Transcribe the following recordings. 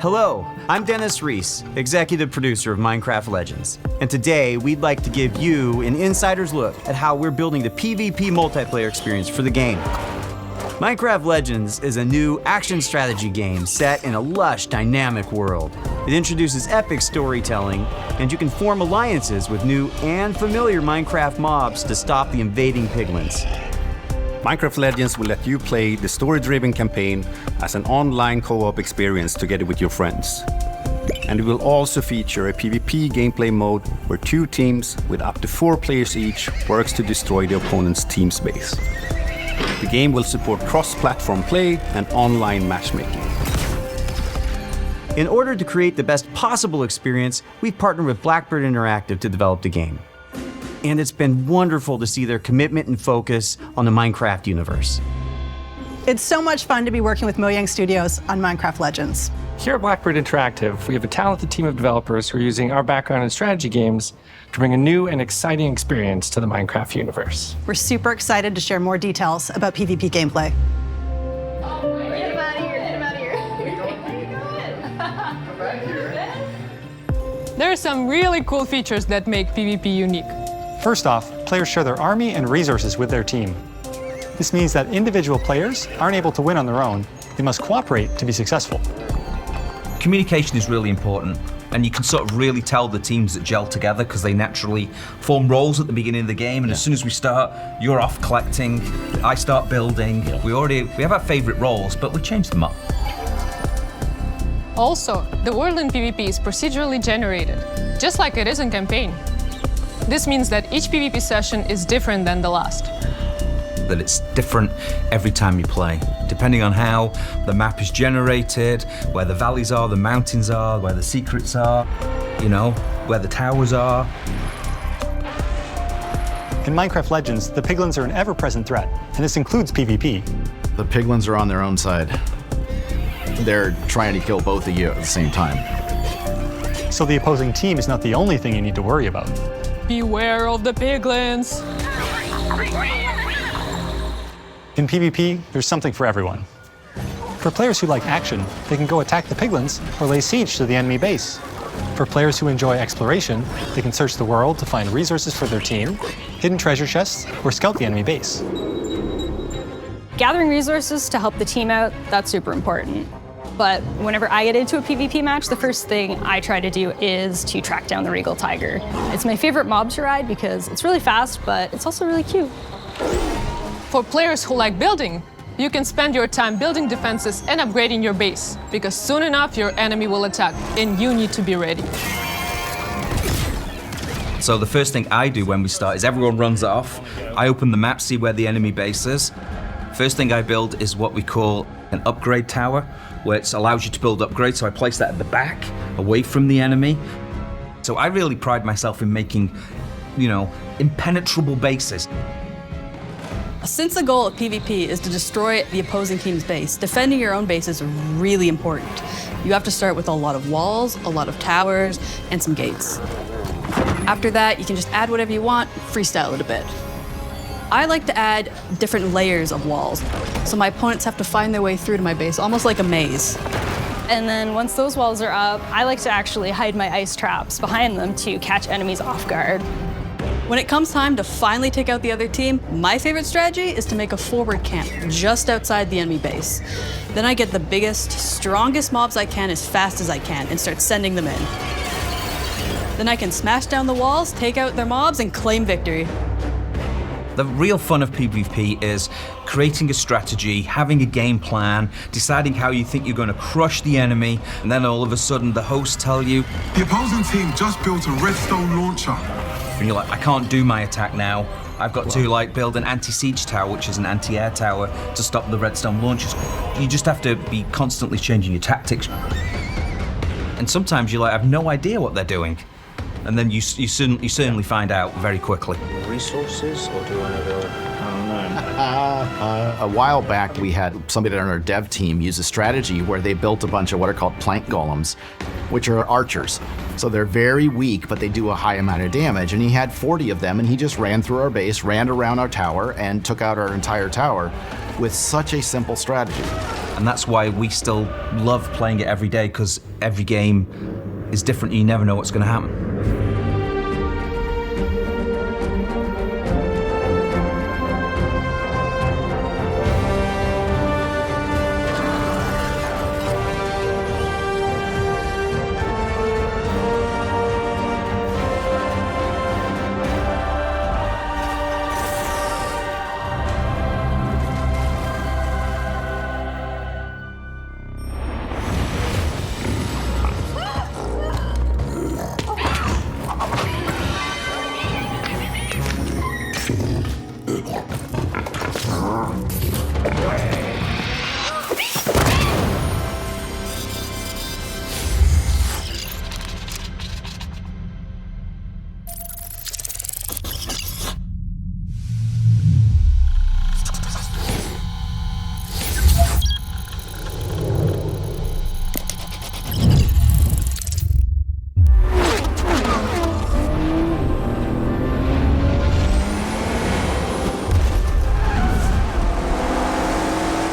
Hello, I'm Dennis Reese, executive producer of Minecraft Legends. And today, we'd like to give you an insider's look at how we're building the PvP multiplayer experience for the game. Minecraft Legends is a new action strategy game set in a lush, dynamic world. It introduces epic storytelling, and you can form alliances with new and familiar Minecraft mobs to stop the invading piglins. Minecraft Legends will let you play the story-driven campaign as an online co-op experience together with your friends. And it will also feature a PvP gameplay mode where 2 teams with up to 4 players each works to destroy the opponent's team space. The game will support cross-platform play and online matchmaking. In order to create the best possible experience, we've partnered with Blackbird Interactive to develop the game. And it's been wonderful to see their commitment and focus on the Minecraft universe. It's so much fun to be working with Mojang Studios on Minecraft Legends. Here at Blackbird Interactive, we have a talented team of developers who are using our background in strategy games to bring a new and exciting experience to the Minecraft universe. We're super excited to share more details about PvP gameplay. Get him out of here, get him out of here. There are some really cool features that make PvP unique. First off, players share their army and resources with their team. This means that individual players aren't able to win on their own. They must cooperate to be successful. Communication is really important, and you can sort of really tell the teams that gel together because they naturally form roles at the beginning of the game, and as soon as we start, you're off collecting, I start building. We have our favorite roles, but we change them up. Also, the world in PvP is procedurally generated, just like it is in campaign. This means that each PvP session is different than the last. That it's different every time you play, depending on how the map is generated, where the valleys are, the mountains are, where the secrets are, where the towers are. In Minecraft Legends, the piglins are an ever-present threat, and this includes PvP. The piglins are on their own side. They're trying to kill both of you at the same time. So the opposing team is not the only thing you need to worry about. Beware of the piglins. In PvP, there's something for everyone. For players who like action, they can go attack the piglins or lay siege to the enemy base. For players who enjoy exploration, they can search the world to find resources for their team, hidden treasure chests, or scout the enemy base. Gathering resources to help the team out, that's super important. But whenever I get into a PvP match, the first thing I try to do is to track down the Regal Tiger. It's my favorite mob to ride because it's really fast, but it's also really cute. For players who like building, you can spend your time building defenses and upgrading your base, because soon enough your enemy will attack, and you need to be ready. So the first thing I do when we start is everyone runs off. I open the map, see where the enemy base is. First thing I build is what we call an upgrade tower, where it allows you to build upgrades. So I place that at the back, away from the enemy. So I really pride myself in making, impenetrable bases. Since the goal of PvP is to destroy the opposing team's base, defending your own base is really important. You have to start with a lot of walls, a lot of towers, and some gates. After that, you can just add whatever you want, freestyle it a bit. I like to add different layers of walls, so my opponents have to find their way through to my base, almost like a maze. And then once those walls are up, I like to actually hide my ice traps behind them to catch enemies off guard. When it comes time to finally take out the other team, my favorite strategy is to make a forward camp just outside the enemy base. Then I get the biggest, strongest mobs I can as fast as I can and start sending them in. Then I can smash down the walls, take out their mobs, and claim victory. The real fun of PvP is creating a strategy, having a game plan, deciding how you think you're going to crush the enemy, and then all of a sudden the hosts tell you, the opposing team just built a redstone launcher. And you're like, I can't do my attack now. I've got to build an anti-siege tower, which is an anti-air tower, to stop the redstone launchers. You just have to be constantly changing your tactics. And sometimes you have no idea what they're doing. And then you certainly find out very quickly. Resources, or do I never? I don't know. A while back, we had somebody on our dev team use a strategy where they built a bunch of what are called plank golems, which are archers. So they're very weak, but they do a high amount of damage. And he had 40 of them, and he just ran through our base, ran around our tower, and took out our entire tower. with such a simple strategy. And that's why we still love playing it every day, because every game is different and you never know what's going to happen.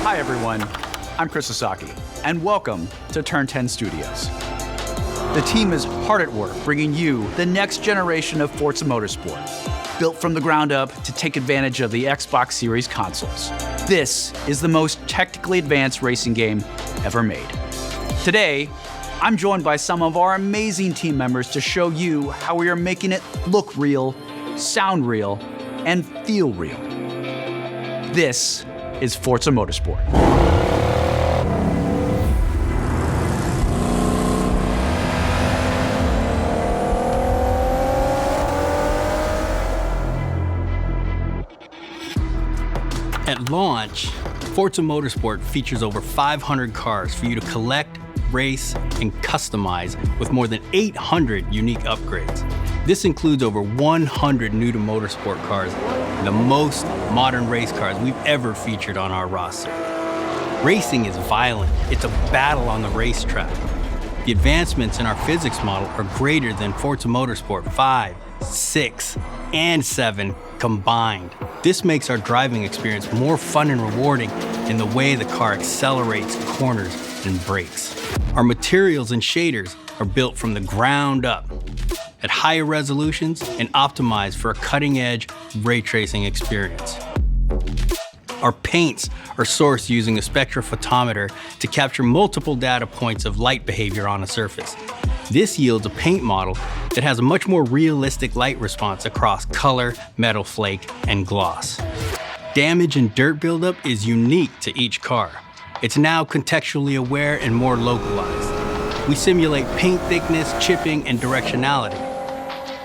Hi everyone, I'm Chris Sasaki, and welcome to Turn 10 Studios. The team is hard at work bringing you the next generation of Forza Motorsport, built from the ground up to take advantage of the Xbox Series consoles. This is the most technically advanced racing game ever made. Today, I'm joined by some of our amazing team members to show you how we are making it look real, sound real, and feel real. This is Forza Motorsport. At launch, Forza Motorsport features over 500 cars for you to collect, race, and customize with more than 800 unique upgrades. This includes over 100 new to motorsport cars, the most modern race cars we've ever featured on our roster. Racing is violent. It's a battle on the racetrack. The advancements in our physics model are greater than Forza Motorsport 5, 6, and 7 combined. This makes our driving experience more fun and rewarding in the way the car accelerates, corners, and brakes. Our materials and shaders are built from the ground up at higher resolutions and optimized for a cutting-edge ray tracing experience. Our paints are sourced using a spectrophotometer to capture multiple data points of light behavior on a surface. This yields a paint model that has a much more realistic light response across color, metal flake, and gloss. Damage and dirt buildup is unique to each car. It's now contextually aware and more localized. We simulate paint thickness, chipping, and directionality.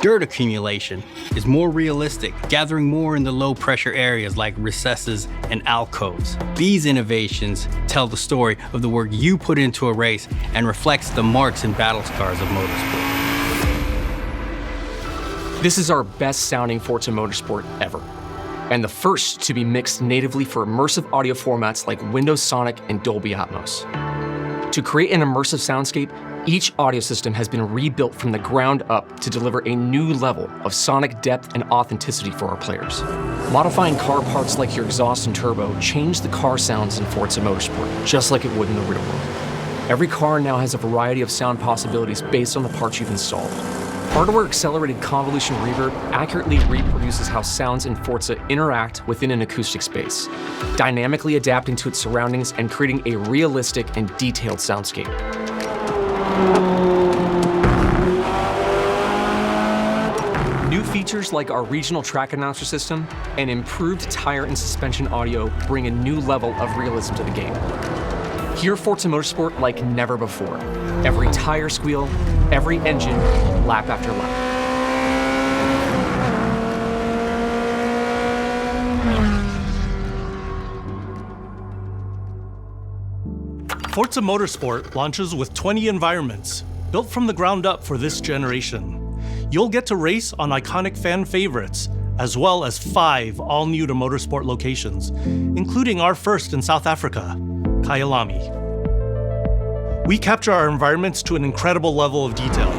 Dirt accumulation is more realistic, gathering more in the low-pressure areas like recesses and alcoves. These innovations tell the story of the work you put into a race and reflects the marks and battle scars of motorsport. This is our best-sounding Forza Motorsport ever, and the first to be mixed natively for immersive audio formats like Windows Sonic and Dolby Atmos. To create an immersive soundscape, each audio system has been rebuilt from the ground up to deliver a new level of sonic depth and authenticity for our players. Modifying car parts like your exhaust and turbo change the car sounds in Forza Motorsport, just like it would in the real world. Every car now has a variety of sound possibilities based on the parts you've installed. Hardware-accelerated convolution reverb accurately reproduces how sounds in Forza interact within an acoustic space, dynamically adapting to its surroundings and creating a realistic and detailed soundscape. New features like our regional track announcer system and improved tire and suspension audio bring a new level of realism to the game. Hear Forza Motorsport like never before. Every tire squeal, every engine, lap after lap. Forza Motorsport launches with 20 environments, built from the ground up for this generation. You'll get to race on iconic fan favorites, as well as 5 all-new to motorsport locations, including our first in South Africa, Kyalami. We capture our environments to an incredible level of detail.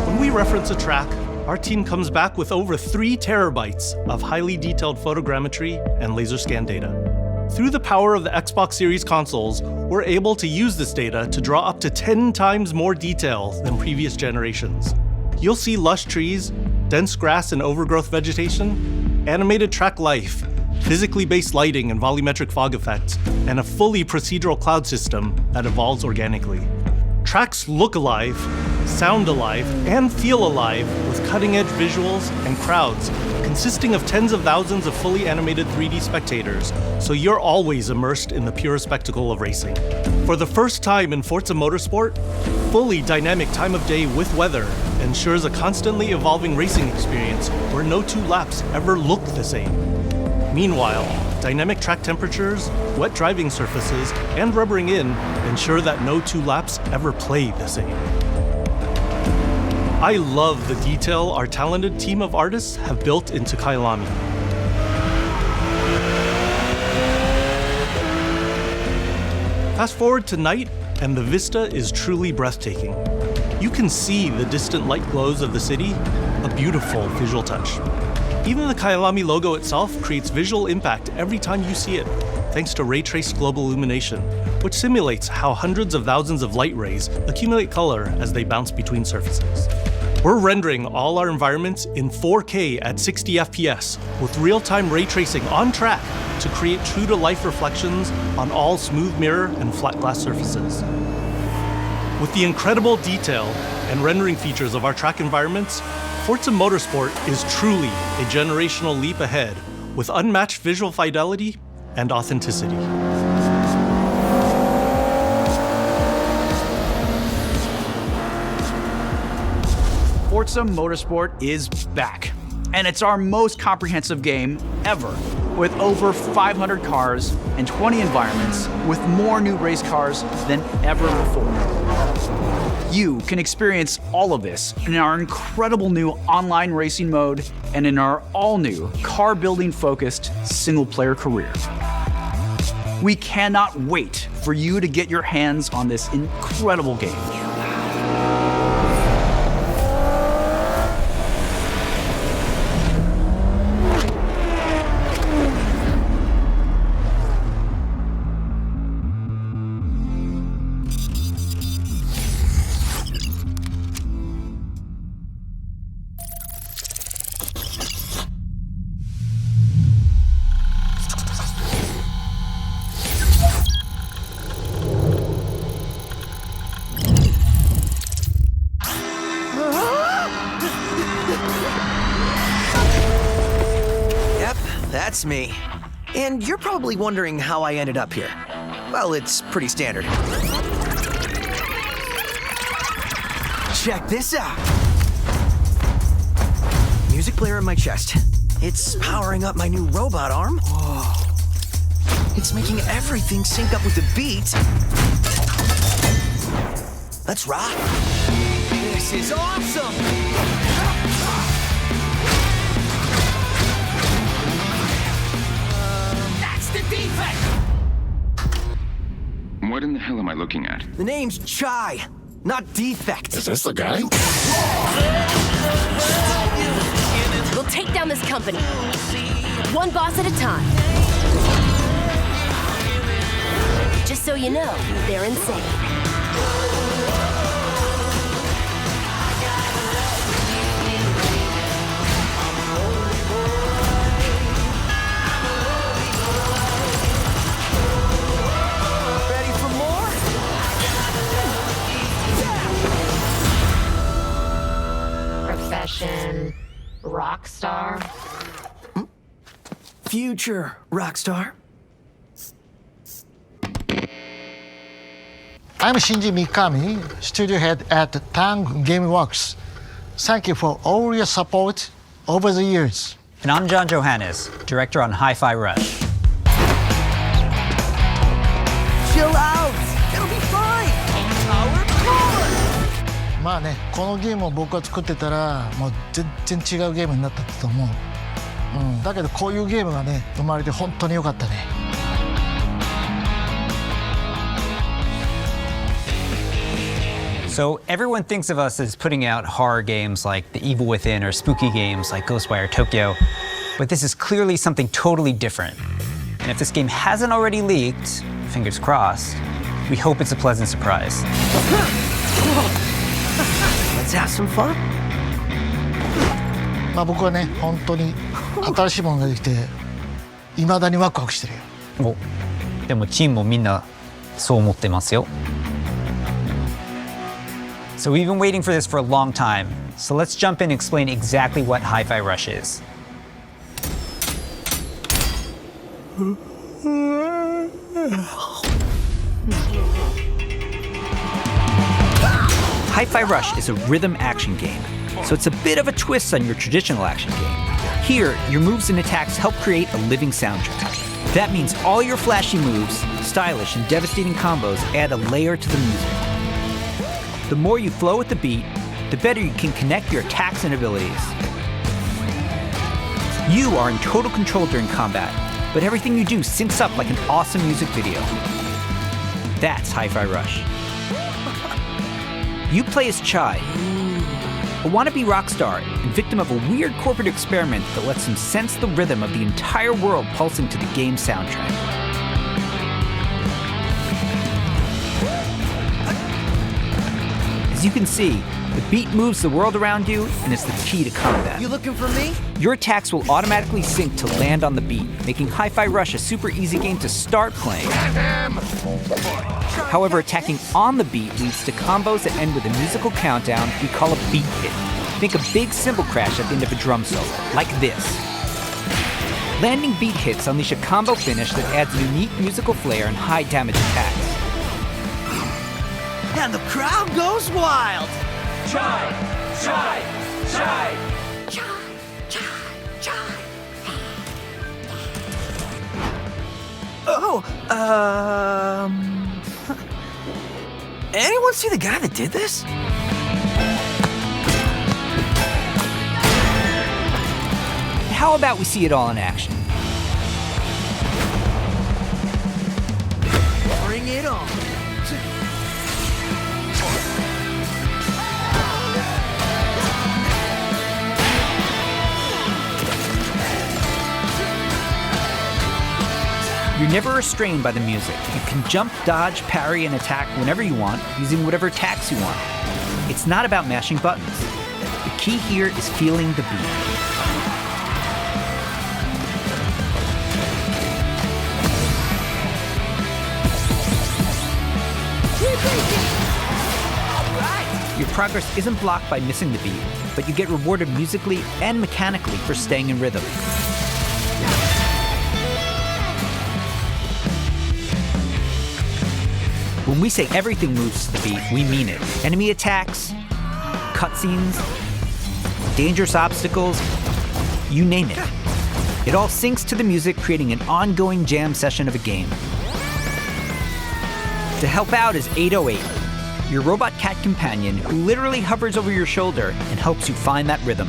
When we reference a track, our team comes back with over 3 terabytes of highly detailed photogrammetry and laser scan data. Through the power of the Xbox Series consoles, we're able to use this data to draw up to 10 times more detail than previous generations. You'll see lush trees, dense grass and overgrowth vegetation, animated track life, physically based lighting and volumetric fog effects, and a fully procedural cloud system that evolves organically. Tracks look alive, sound alive, and feel alive with cutting-edge visuals and crowds consisting of tens of thousands of fully animated 3D spectators, so you're always immersed in the pure spectacle of racing. For the first time in Forza Motorsport, fully dynamic time of day with weather ensures a constantly evolving racing experience where no two laps ever look the same. Meanwhile, dynamic track temperatures, wet driving surfaces, and rubbering in ensure that no two laps ever play the same. I love the detail our talented team of artists have built into Kailami. Fast forward to night, and the vista is truly breathtaking. You can see the distant light glows of the city, a beautiful visual touch. Even the Kailami logo itself creates visual impact every time you see it, thanks to ray-traced global illumination, which simulates how hundreds of thousands of light rays accumulate color as they bounce between surfaces. We're rendering all our environments in 4K at 60 FPS with real-time ray tracing on track to create true-to-life reflections on all smooth mirror and flat glass surfaces. With the incredible detail and rendering features of our track environments, Forza Motorsport is truly a generational leap ahead with unmatched visual fidelity and authenticity. Forza Motorsport is back, and it's our most comprehensive game ever, with over 500 cars and 20 environments, with more new race cars than ever before. You can experience all of this in our incredible new online racing mode and in our all-new car-building focused single-player career. We cannot wait for you to get your hands on this incredible game. That's me. And you're probably wondering how I ended up here. Well, it's pretty standard. Check this out. Music player in my chest. It's powering up my new robot arm. Whoa. It's making everything sync up with the beat. Let's rock. This is awesome. What in the hell am I looking at? The name's Chai, not Defect. Is this the guy? We'll take down this company, one boss at a time. Just so you know, they're insane. Profession, rock star. Future rock star. I'm Shinji Mikami, studio head at Tang Gameworks. Thank you for all your support over the years. And I'm John Johannes, director on Hi-Fi Rush. Chill out! It'll be fine! Our core! まあね、このゲームを僕が作ってたら、もう全然違うゲームになったと思う。だけどこういうゲームがね、生まれて本当に良かったね。So everyone thinks of us as putting out horror games like The Evil Within or spooky games like Ghostwire Tokyo, but this is clearly something totally different. And if this game hasn't already leaked, fingers crossed, we hope it's a pleasant surprise. Let's have some fun. まあ僕はね本当に新しいものができて未だにワクワクしてるよ。お、でもチームもみんなそう思ってますよ。So we've been waiting for this for a long time. So let's jump in and explain exactly what Hi-Fi Rush is. Hi-Fi Rush is a rhythm action game, so it's a bit of a twist on your traditional action game. Here, your moves and attacks help create a living soundtrack. That means all your flashy moves, stylish and devastating combos add a layer to the music. The more you flow with the beat, the better you can connect your attacks and abilities. You are in total control during combat, but everything you do syncs up like an awesome music video. That's Hi-Fi Rush. You play as Chai, a wannabe rock star and victim of a weird corporate experiment that lets him sense the rhythm of the entire world pulsing to the game's soundtrack. As you can see, the beat moves the world around you and is the key to combat. You looking for me? Your attacks will automatically sync to land on the beat, making Hi-Fi Rush a super easy game to start playing. However, attacking on the beat leads to combos that end with a musical countdown we call a beat hit. Think a big cymbal crash at the end of a drum solo, like this. Landing beat hits unleash a combo finish that adds a unique musical flair and high damage attacks. And the crowd goes wild. Chai! Chai! Chai! Oh, anyone see the guy that did this? How about we see it all in action? Bring it on. You're never restrained by the music. You can jump, dodge, parry, and attack whenever you want, using whatever attacks you want. It's not about mashing buttons. The key here is feeling the beat. Your progress isn't blocked by missing the beat, but you get rewarded musically and mechanically for staying in rhythm. When we say everything moves to the beat, we mean it. Enemy attacks, cutscenes, dangerous obstacles, you name it. It all syncs to the music, creating an ongoing jam session of a game. To help out is 808, your robot cat companion who literally hovers over your shoulder and helps you find that rhythm.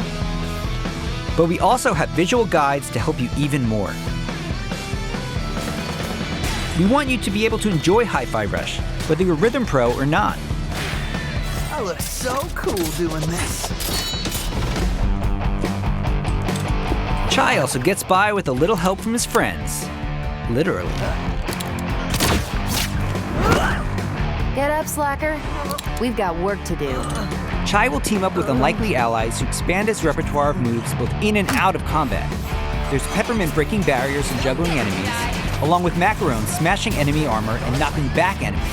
But we also have visual guides to help you even more. We want you to be able to enjoy Hi-Fi Rush, whether you're a rhythm pro or not. I look so cool doing this. Chai also gets by with a little help from his friends. Literally. Get up, slacker. We've got work to do. Chai will team up with unlikely allies who expand his repertoire of moves both in and out of combat. There's Peppermint breaking barriers and juggling enemies, along with Macaron smashing enemy armor and knocking back enemies.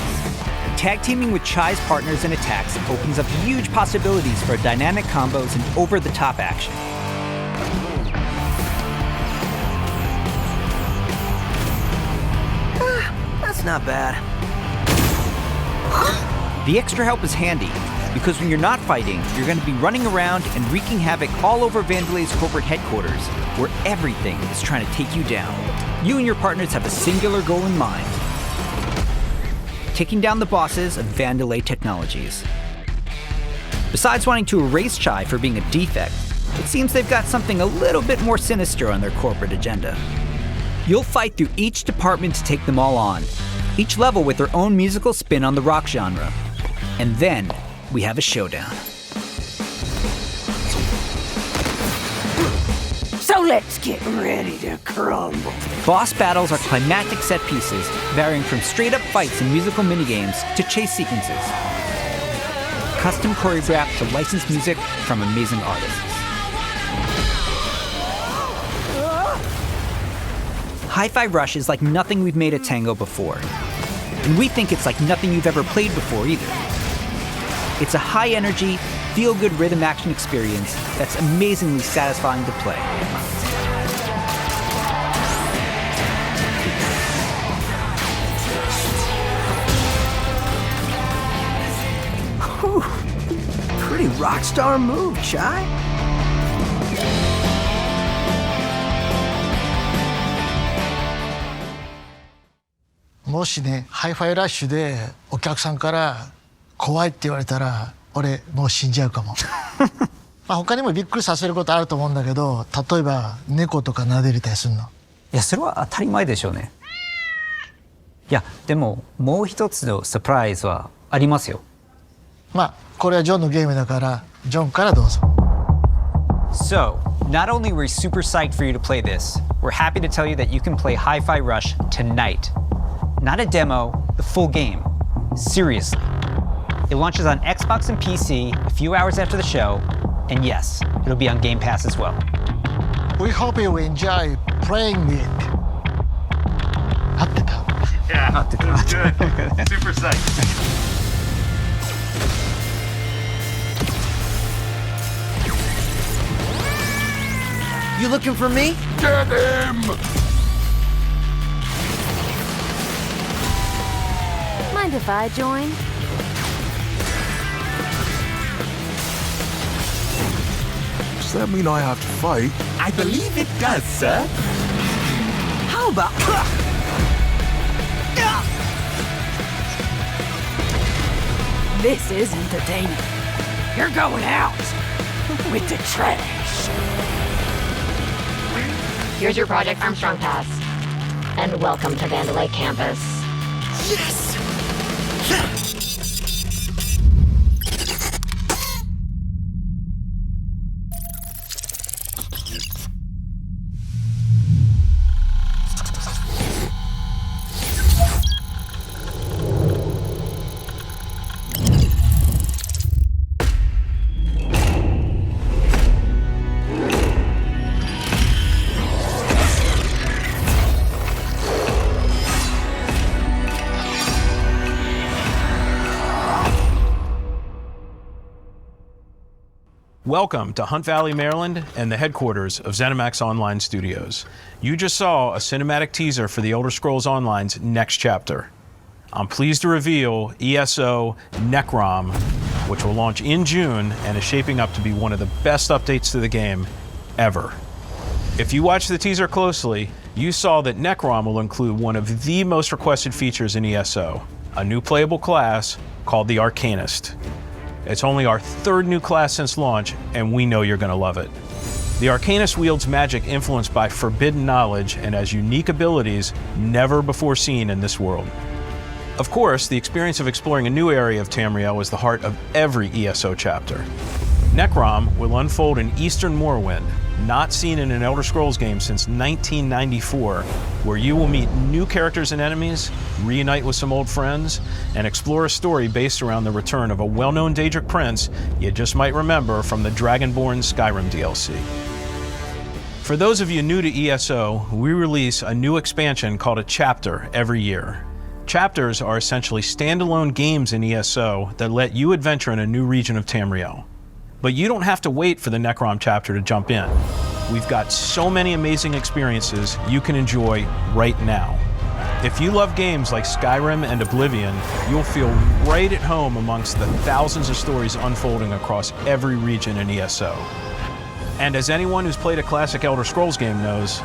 Tag teaming with Chai's partners and attacks opens up huge possibilities for dynamic combos and over-the-top action. That's not bad. The extra help is handy, because when you're not fighting, you're going to be running around and wreaking havoc all over Vandelay's corporate headquarters, where everything is trying to take you down. You and your partners have a singular goal in mind: taking down the bosses of Vandelay Technologies. Besides wanting to erase Chai for being a defect, it seems they've got something a little bit more sinister on their corporate agenda. You'll fight through each department to take them all on, each level with their own musical spin on the rock genre. And then we have a showdown. So Now let's get ready to crumble. Boss battles are climactic set pieces, varying from straight-up fights and musical minigames to chase sequences. Custom choreographed to licensed music from amazing artists. Hi-Fi Rush is like nothing we've made at Tango before. And we think it's like nothing you've ever played before either. It's a high-energy, feel-good rhythm action experience that's amazingly satisfying to play. Whew. Pretty rock star move, Chai.もしね、ハイファイラッシュでお客さんから怖いって言われたら、俺もう死んじゃうかも。まあ他にもびっくりさせることあると思うんだけど、例えば猫とか撫でれたりするの。いや、それは当たり前でしょうね。いや、でももう一つのサプライズはありますよ。まあこれはジョンのゲームだから、ジョンからどうぞ。So, not only were we super psyched for you to play this, we're happy to tell you that you can play Hi-Fi Rush tonight. Not a demo, the full game. Seriously. It launches on Xbox and PC a few hours after the show, and yes, it'll be on Game Pass as well. We hope you enjoy playing it. 合ってた? Yeah, it was good. Super psyched. You looking for me? Get him! Mind if I join? Does that mean I have to fight? I believe it does, sir. How about... This is entertaining. You're going out with the trash. Here's your Project Armstrong pass. And welcome to Vandalay Campus. Yes! Welcome to Hunt Valley, Maryland, and the headquarters of ZeniMax Online Studios. You just saw a cinematic teaser for the Elder Scrolls Online's next chapter. I'm pleased to reveal ESO Necrom, which will launch in June and is shaping up to be one of the best updates to the game ever. If you watched the teaser closely, you saw that Necrom will include one of the most requested features in ESO, a new playable class called the Arcanist. It's only our third new class since launch, and we know you're going to love it. The Arcanist wields magic influenced by forbidden knowledge and has unique abilities never before seen in this world. Of course, the experience of exploring a new area of Tamriel is the heart of every ESO chapter. Necrom will unfold in Eastern Morrowind, not seen in an Elder Scrolls game since 1994, where you will meet new characters and enemies, reunite with some old friends, and explore a story based around the return of a well-known Daedric prince you just might remember from the Dragonborn Skyrim DLC. For those of you new to ESO, we release a new expansion called a chapter every year. Chapters are essentially standalone games in ESO that let you adventure in a new region of Tamriel. But you don't have to wait for the Necrom chapter to jump in. We've got so many amazing experiences you can enjoy right now. If you love games like Skyrim and Oblivion, you'll feel right at home amongst the thousands of stories unfolding across every region in ESO. And as anyone who's played a classic Elder Scrolls game knows,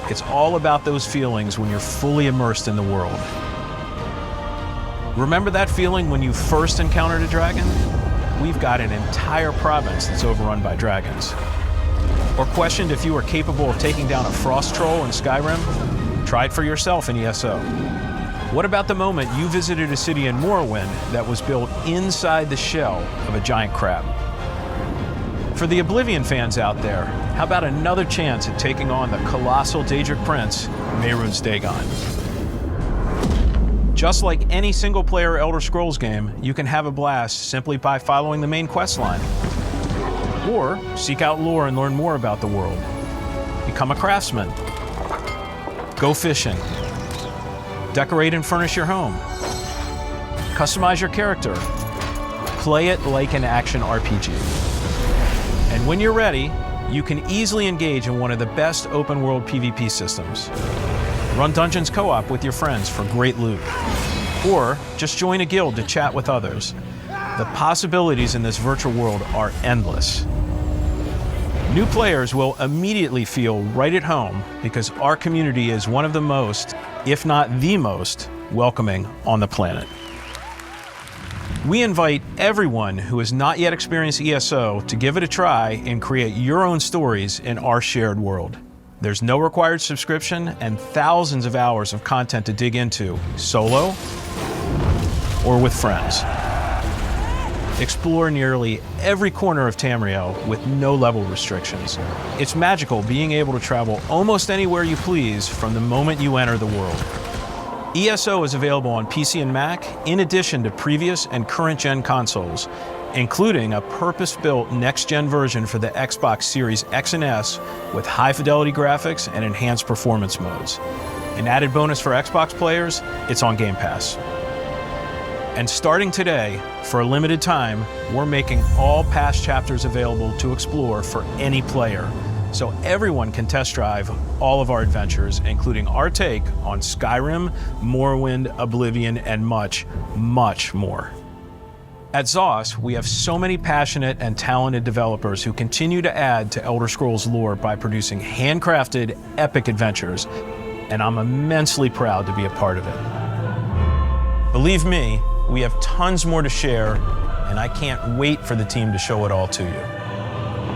it's all about those feelings when you're fully immersed in the world. Remember that feeling when you first encountered a dragon? We've got an entire province that's overrun by dragons. Or questioned if you are capable of taking down a frost troll in Skyrim? Try it for yourself in ESO. What about the moment you visited a city in Morrowind that was built inside the shell of a giant crab? For the Oblivion fans out there, how about another chance at taking on the colossal Daedric Prince, Mehrunes Dagon? Just like any single-player Elder Scrolls game, you can have a blast simply by following the main quest line. Or seek out lore and learn more about the world. Become a craftsman. Go fishing. Decorate and furnish your home. Customize your character. Play it like an action RPG. And when you're ready, you can easily engage in one of the best open-world PvP systems. Run dungeons co-op with your friends for great loot. Or just join a guild to chat with others. The possibilities in this virtual world are endless. New players will immediately feel right at home because our community is one of the most, if not the most, welcoming on the planet. We invite everyone who has not yet experienced ESO to give it a try and create your own stories in our shared world. There's no required subscription and thousands of hours of content to dig into, solo or with friends. Explore nearly every corner of Tamriel with no level restrictions. It's magical being able to travel almost anywhere you please from the moment you enter the world. ESO is available on PC and Mac, in addition to previous and current-gen consoles, including a purpose-built next-gen version for the Xbox Series X and S with high-fidelity graphics and enhanced performance modes. An added bonus for Xbox players, it's on Game Pass. And starting today, for a limited time, we're making all past chapters available to explore for any player, so everyone can test drive all of our adventures, including our take on Skyrim, Morrowind, Oblivion, and much, much more. At ZOS, we have so many passionate and talented developers who continue to add to Elder Scrolls lore by producing handcrafted, epic adventures, and I'm immensely proud to be a part of it. Believe me, we have tons more to share, and I can't wait for the team to show it all to you.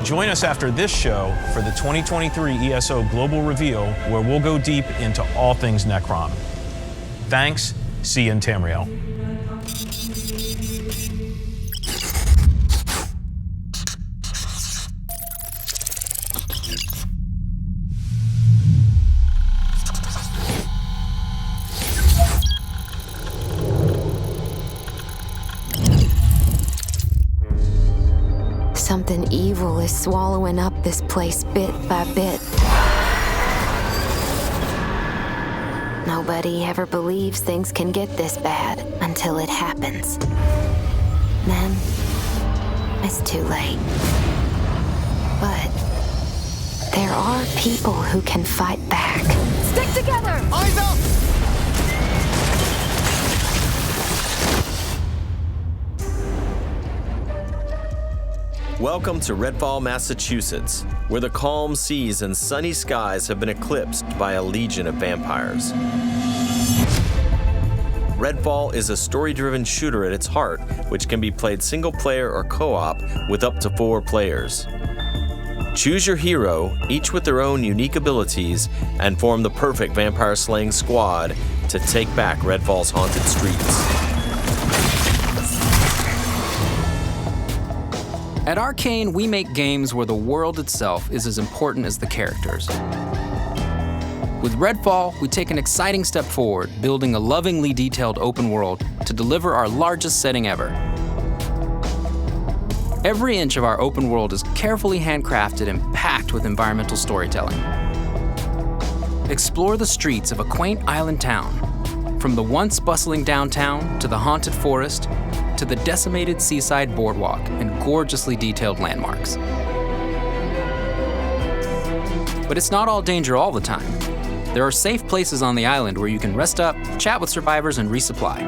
Join us after this show for the 2023 ESO Global Reveal, where we'll go deep into all things Necron. Thanks, see you in Tamriel. Something evil is swallowing up this place bit by bit. Nobody ever believes things can get this bad until it happens. Then, it's too late. But there are people who can fight back. Stick together! Eyes up! Welcome to Redfall, Massachusetts, where the calm seas and sunny skies have been eclipsed by a legion of vampires. Redfall is a story-driven shooter at its heart, which can be played single-player or co-op with up to 4 players. Choose your hero, each with their own unique abilities, and form the perfect vampire-slaying squad to take back Redfall's haunted streets. At Arcane, we make games where the world itself is as important as the characters. With Redfall, we take an exciting step forward, building a lovingly detailed open world to deliver our largest setting ever. Every inch of our open world is carefully handcrafted and packed with environmental storytelling. Explore the streets of a quaint island town, from the once bustling downtown to the haunted forest, to the decimated seaside boardwalk and gorgeously detailed landmarks. But it's not all danger all the time. There are safe places on the island where you can rest up, chat with survivors, and resupply.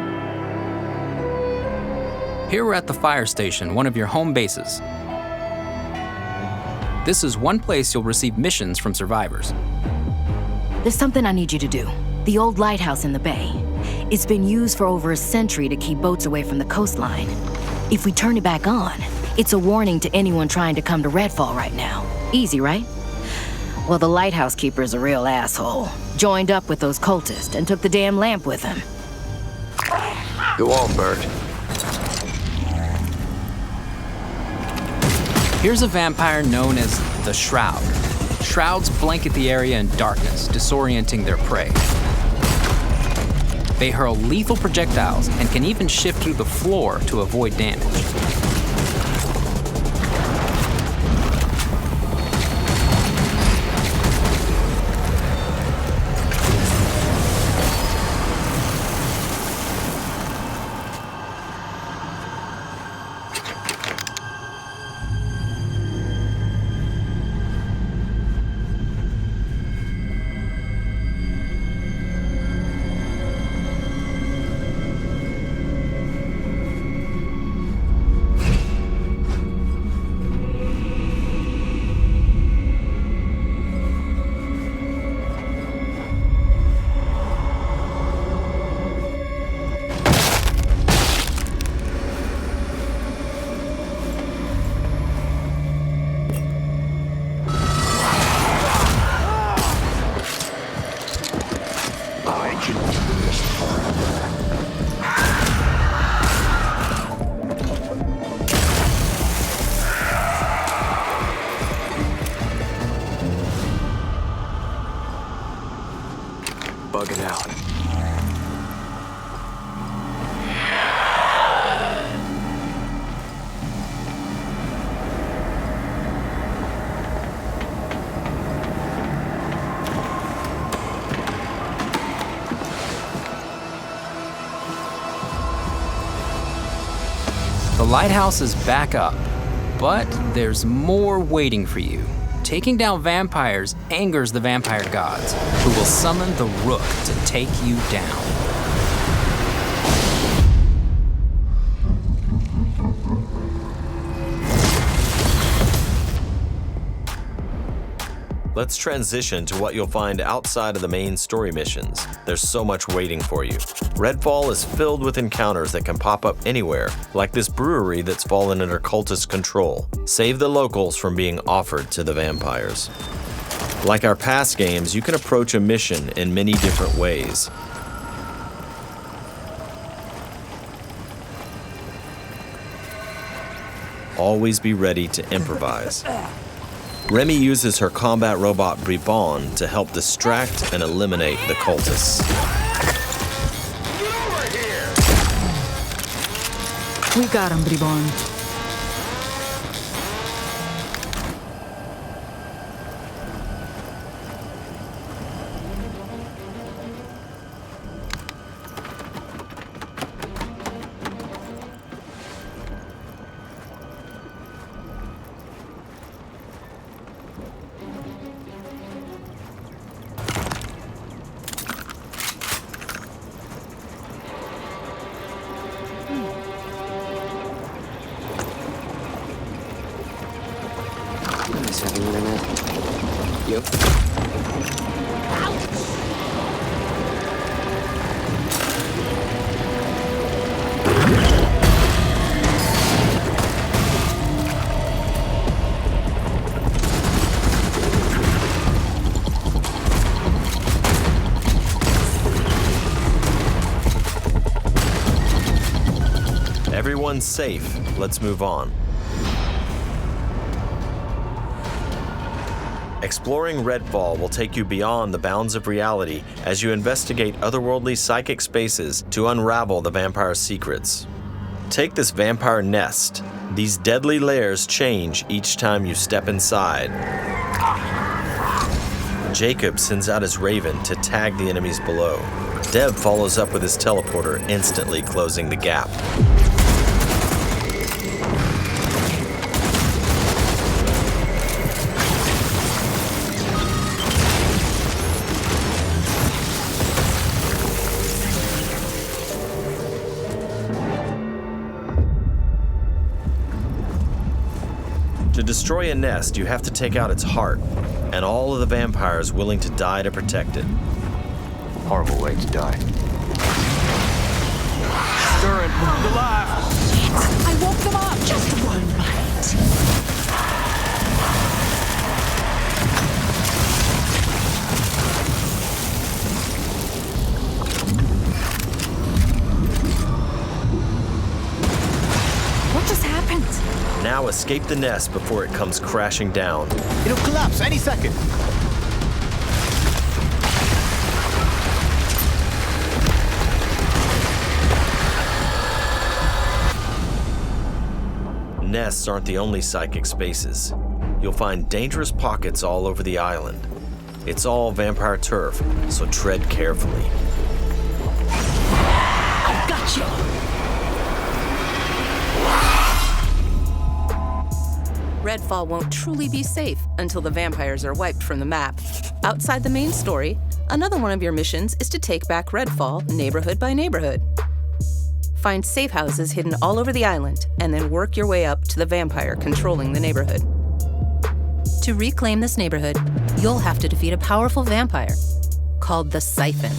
Here we're at the fire station, one of your home bases. This is one place you'll receive missions from survivors. There's something I need you to do. The old lighthouse in the bay. It's been used for over a century to keep boats away from the coastline. If we turn it back on, it's a warning to anyone trying to come to Redfall right now. Easy, right? Well, the lighthouse keeper's a real asshole. Joined up with those cultists and took the damn lamp with him. Go on, Bert. Here's a vampire known as the Shroud. Shrouds blanket the area in darkness, disorienting their prey. They hurl lethal projectiles and can even shift through the floor to avoid damage. Bugging out. The lighthouse is back up, but there's more waiting for you. Taking down vampires angers the vampire gods, who will summon the Rook to take you down. Let's transition to what you'll find outside of the main story missions. There's so much waiting for you. Redfall is filled with encounters that can pop up anywhere, like this brewery that's fallen under cultist control. Save the locals from being offered to the vampires. Like our past games, you can approach a mission in many different ways. Always be ready to improvise. Remy uses her combat robot Bribon to help distract and eliminate the cultists. We got him, Bribon. Everyone's safe. Let's move on. Exploring Redfall will take you beyond the bounds of reality as you investigate otherworldly psychic spaces to unravel the vampire's secrets. Take this vampire nest. These deadly layers change each time you step inside. Jacob sends out his raven to tag the enemies below. Dev follows up with his teleporter, instantly closing the gap. To destroy a nest, you have to take out its heart, and all of the vampires willing to die to protect it. Horrible way to die. Stirring the life. I woke them up. Just one bite. What just happened? sprint. Now escape the nest before it comes crashing down. It'll collapse any second. Nests aren't the only psychic spaces. You'll find dangerous pockets all over the island. It's all vampire turf, so tread carefully. I've got you. Redfall won't truly be safe until the vampires are wiped from the map. Outside the main story, another one of your missions is to take back Redfall neighborhood by neighborhood. Find safe houses hidden all over the island, and then work your way up to the vampire controlling the neighborhood. To reclaim this neighborhood, you'll have to defeat a powerful vampire called the Siphon.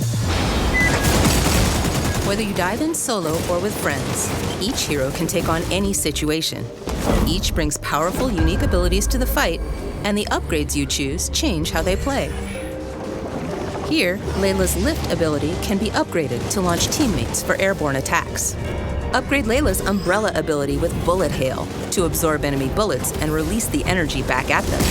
Whether you dive in solo or with friends, each hero can take on any situation. Each brings powerful, unique abilities to the fight, and the upgrades you choose change how they play. Here, Layla's lift ability can be upgraded to launch teammates for airborne attacks. Upgrade Layla's umbrella ability with bullet hail to absorb enemy bullets and release the energy back at them.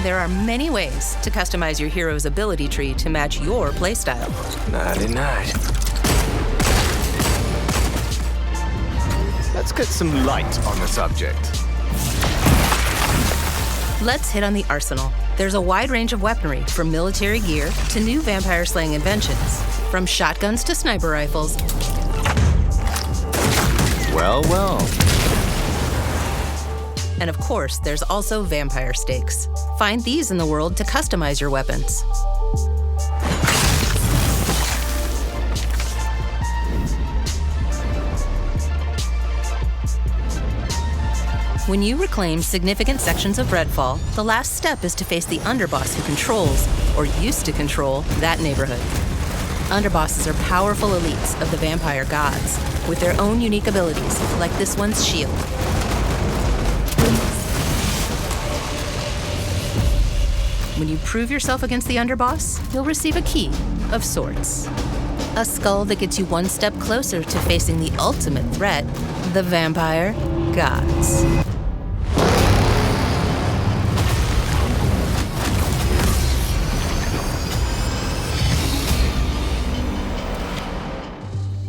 There are many ways to customize your hero's ability tree to match your playstyle. Nighty-night. Let's get some light on the subject. Let's hit on the arsenal. There's a wide range of weaponry, from military gear to new vampire-slaying inventions, from shotguns to sniper rifles. Well, well. And of course, there's also vampire stakes. Find these in the world to customize your weapons. When you reclaim significant sections of Redfall, the last step is to face the underboss who controls, or used to control, that neighborhood. Underbosses are powerful elites of the vampire gods, with their own unique abilities, like this one's shield. When you prove yourself against the underboss, you'll receive a key of sorts. A skull that gets you one step closer to facing the ultimate threat, the vampire gods.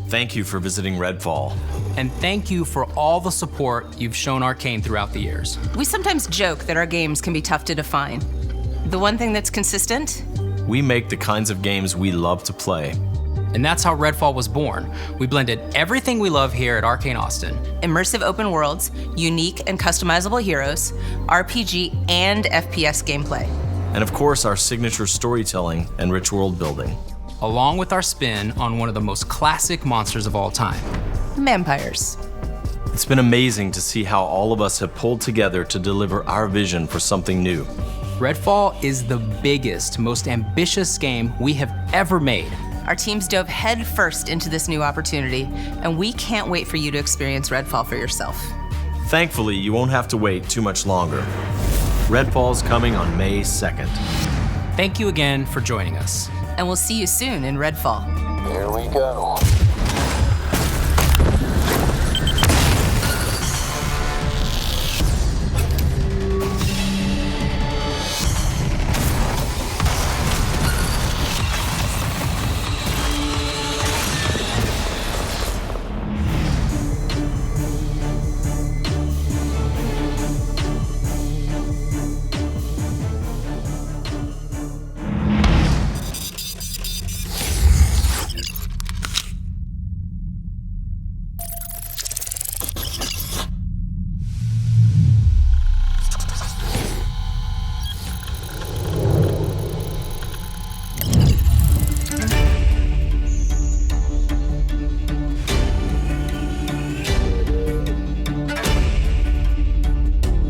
Thank you for visiting Redfall. And thank you for all the support you've shown Arcane throughout the years. We sometimes joke that our games can be tough to define. The one thing that's consistent? We make the kinds of games we love to play. And that's how Redfall was born. We blended everything we love here at Arcane Austin. Immersive open worlds, unique and customizable heroes, RPG and FPS gameplay. And of course, our signature storytelling and rich world building. Along with our spin on one of the most classic monsters of all time. Vampires. It's been amazing to see how all of us have pulled together to deliver our vision for something new. Redfall is the biggest, most ambitious game we have ever made. Our teams dove head first into this new opportunity, and we can't wait for you to experience Redfall for yourself. Thankfully, you won't have to wait too much longer. Redfall's coming on May 2nd. Thank you again for joining us. And we'll see you soon in Redfall. Here we go.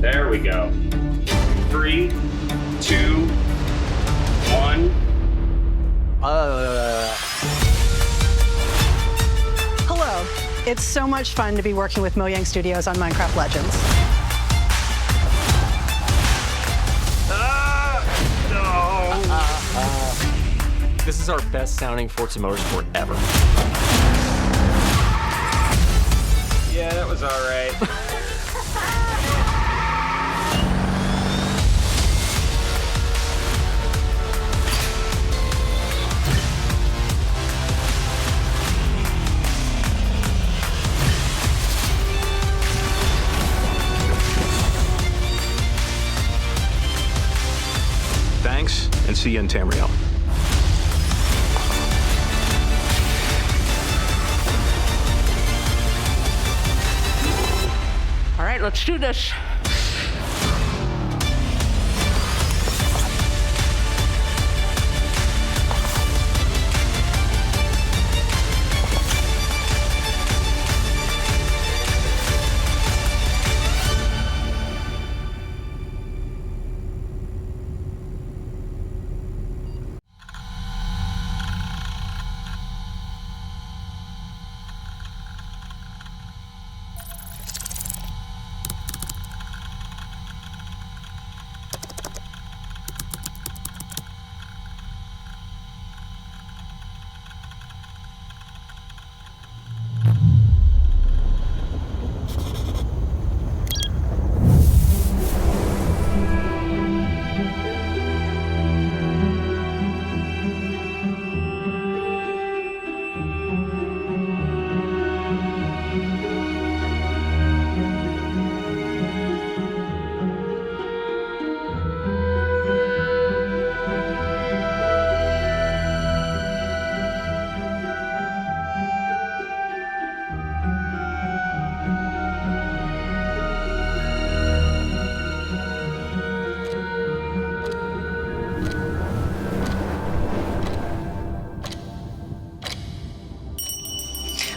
There we go. 3, 2, 1. Hello. It's so much fun to be working with Mojang Studios on Minecraft Legends. This is our best sounding Forza Motorsport ever. Yeah, that was alright. Thanks, and see you in Tamriel. All right, let's do this.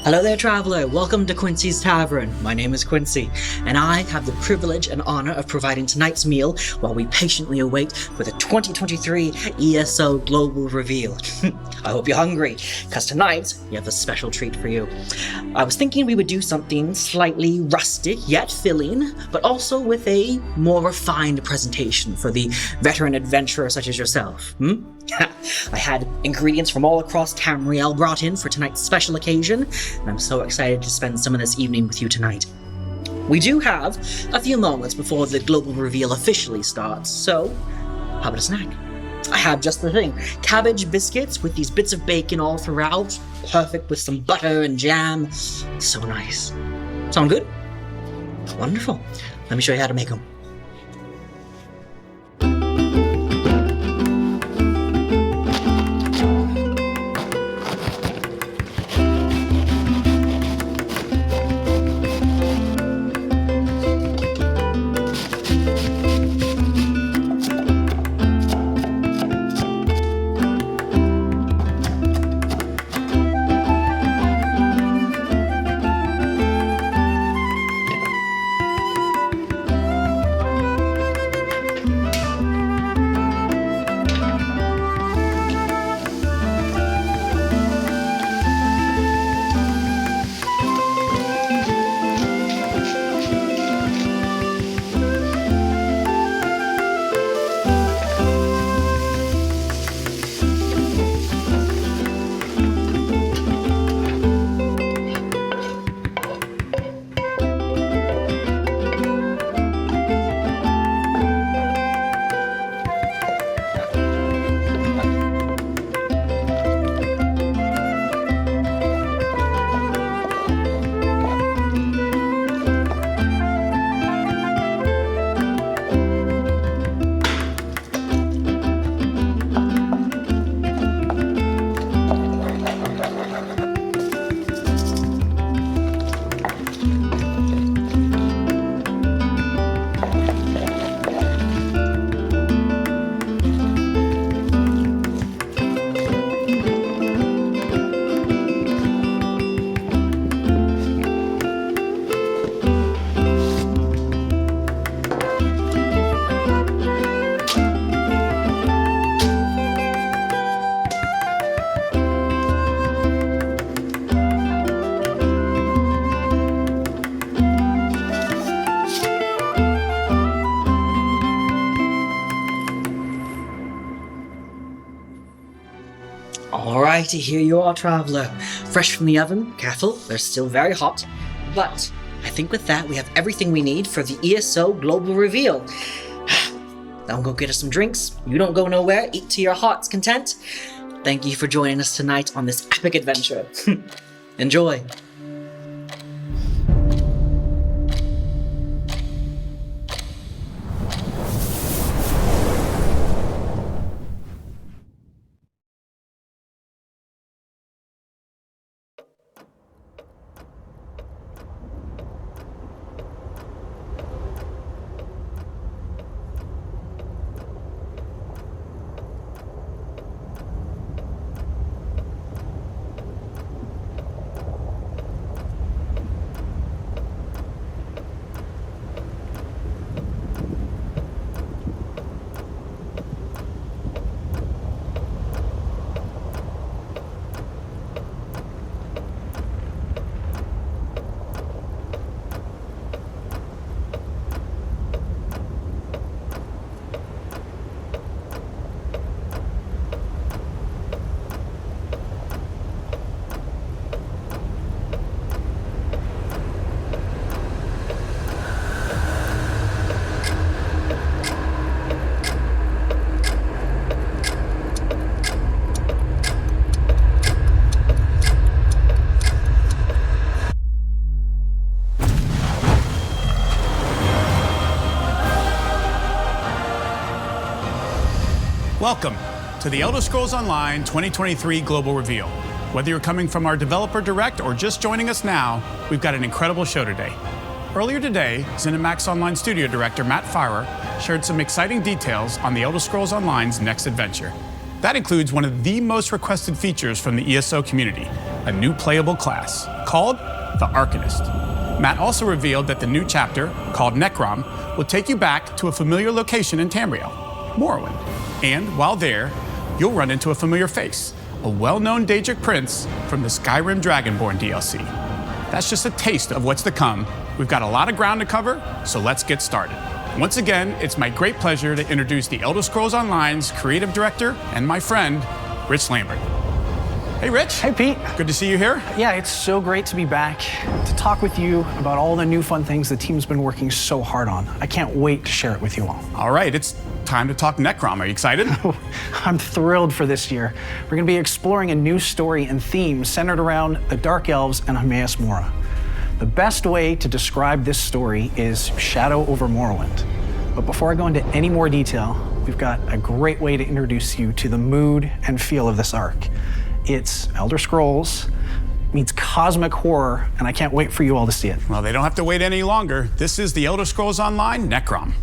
Hello there, traveler. Welcome to Quincy's Tavern. My name is Quincy, and I have the privilege and honor of providing tonight's meal while we patiently await for the 2023 ESO Global Reveal. I hope you're hungry, because tonight we have a special treat for you. I was thinking we would do something slightly rustic yet filling, but also with a more refined presentation for the veteran adventurer such as yourself. I had ingredients from all across Tamriel brought in for tonight's special occasion, and I'm so excited to spend some of this evening with you tonight. We do have a few moments before the global reveal officially starts, so how about a snack? I have just the thing. Cabbage biscuits with these bits of bacon all throughout, perfect with some butter and jam. So nice. Sound good? Wonderful. Let me show you how to make them. Righty, here you are, Traveler. Fresh from the oven. Careful, they're still very hot. But I think with that, we have everything we need for the ESO global reveal. I'll go get us some drinks. You don't go nowhere. Eat to your heart's content. Thank you for joining us tonight on this epic adventure. Enjoy. Welcome to the Elder Scrolls Online 2023 Global Reveal. Whether you're coming from our developer direct or just joining us now, we've got an incredible show today. Earlier today, ZeniMax Online Studio Director Matt Farrer shared some exciting details on the Elder Scrolls Online's next adventure. That includes one of the most requested features from the ESO community, a new playable class called the Arcanist. Matt also revealed that the new chapter, called Necrom, will take you back to a familiar location in Tamriel, Morrowind. And while there, you'll run into a familiar face, a well-known Daedric prince from the Skyrim Dragonborn DLC. That's just a taste of what's to come. We've got a lot of ground to cover, so let's get started. Once again, it's my great pleasure to introduce the Elder Scrolls Online's creative director and my friend, Rich Lambert. Hey, Rich. Hey, Pete. Good to see you here. Yeah, it's so great to be back to talk with you about all the new fun things the team's been working so hard on. I can't wait to share it with you all. All right, it's time to talk Necrom. Are you excited? I'm thrilled for this year. We're going to be exploring a new story and theme centered around the Dark Elves and Hermaeus Mora. The best way to describe this story is shadow over Morrowind. But before I go into any more detail, we've got a great way to introduce you to the mood and feel of this arc. It's Elder Scrolls meets cosmic horror, and I can't wait for you all to see it. Well, they don't have to wait any longer. This is the Elder Scrolls Online Necrom.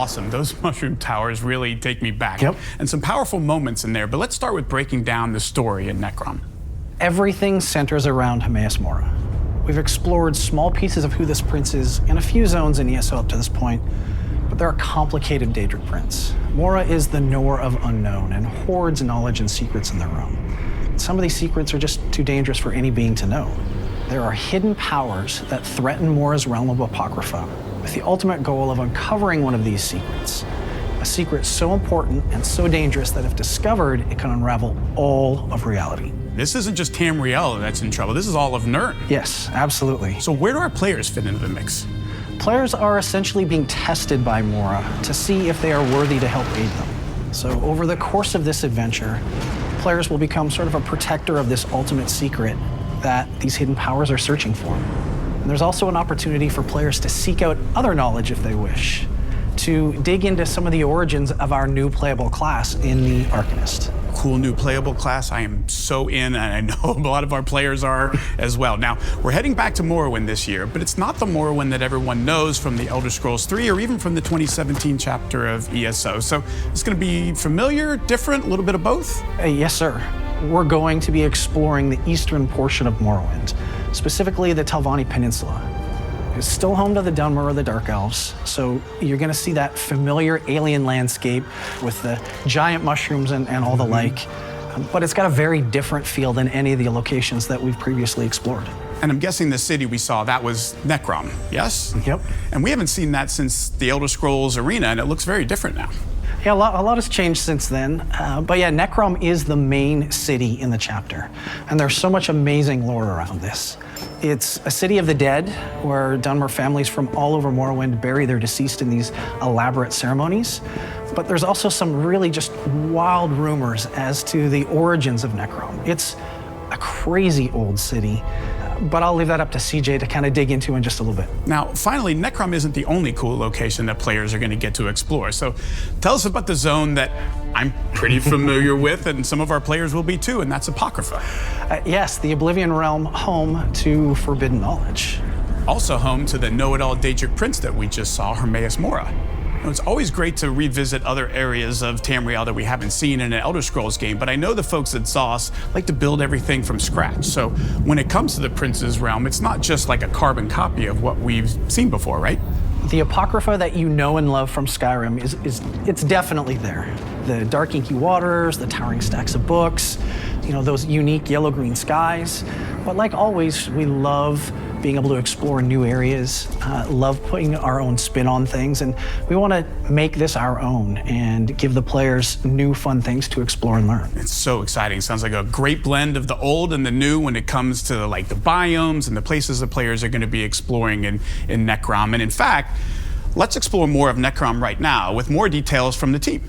awesome. Those mushroom towers really take me back. Yep. And some powerful moments in there, but let's start with breaking down the story in Necrom. Everything centers around Hermaeus Mora. We've explored small pieces of who this prince is in a few zones in ESO up to this point, but there are complicated Daedric prints. Mora is the knower of unknown and hoards knowledge and secrets in their realm. Some of these secrets are just too dangerous for any being to know. There are hidden powers that threaten Mora's realm of Apocrypha, with the ultimate goal of uncovering one of these secrets. A secret so important and so dangerous that if discovered, it can unravel all of reality. This isn't just Tamriel that's in trouble, this is all of Nirn. Yes, absolutely. So where do our players fit into the mix? Players are essentially being tested by Mora to see if they are worthy to help aid them. So over the course of this adventure, players will become sort of a protector of this ultimate secret that these hidden powers are searching for. And there's also an opportunity for players to seek out other knowledge if they wish, to dig into some of the origins of our new playable class in the Arcanist. Cool new playable class. I am so in, and I know a lot of our players are as well. Now, we're heading back to Morrowind this year, but it's not the Morrowind that everyone knows from the Elder Scrolls 3 or even from the 2017 chapter of ESO. So it's going to be familiar, different, a little bit of both? Yes, sir. We're going to be exploring the eastern portion of Morrowind, specifically the Telvanni Peninsula. It's still home to the Dunmer or the Dark Elves, so you're going to see that familiar alien landscape with the giant mushrooms and all the like. But it's got a very different feel than any of the locations that we've previously explored. And I'm guessing the city we saw, that was Necrom, yes? Yep. And we haven't seen that since the Elder Scrolls Arena, and it looks very different now. Yeah, a lot has changed since then. But yeah, Necrom is the main city in the chapter. And there's so much amazing lore around this. It's a city of the dead where Dunmer families from all over Morrowind bury their deceased in these elaborate ceremonies. But there's also some really just wild rumors as to the origins of Necrom. It's a crazy old city. But I'll leave that up to CJ to kind of dig into in just a little bit. Now, finally, Necrom isn't the only cool location that players are going to get to explore. So tell us about the zone that I'm pretty familiar with, and some of our players will be too, and that's Apocrypha. Yes, the Oblivion Realm, home to forbidden knowledge. Also home to the know-it-all Daedric prince that we just saw, Hermaeus Mora. It's always great to revisit other areas of Tamriel that we haven't seen in an Elder Scrolls game, but I know the folks at ZOS like to build everything from scratch. So when it comes to the Prince's Realm, it's not just like a carbon copy of what we've seen before, right? The Apocrypha that you know and love from Skyrim it's definitely there. The dark inky waters, the towering stacks of books, those unique yellow-green skies. But like always, we love being able to explore new areas, love putting our own spin on things, and we want to make this our own and give the players new fun things to explore and learn. It's so exciting. Sounds like a great blend of the old and the new when it comes to like the biomes and the places the players are going to be exploring in Necrom. And in fact, let's explore more of Necrom right now with more details from the team.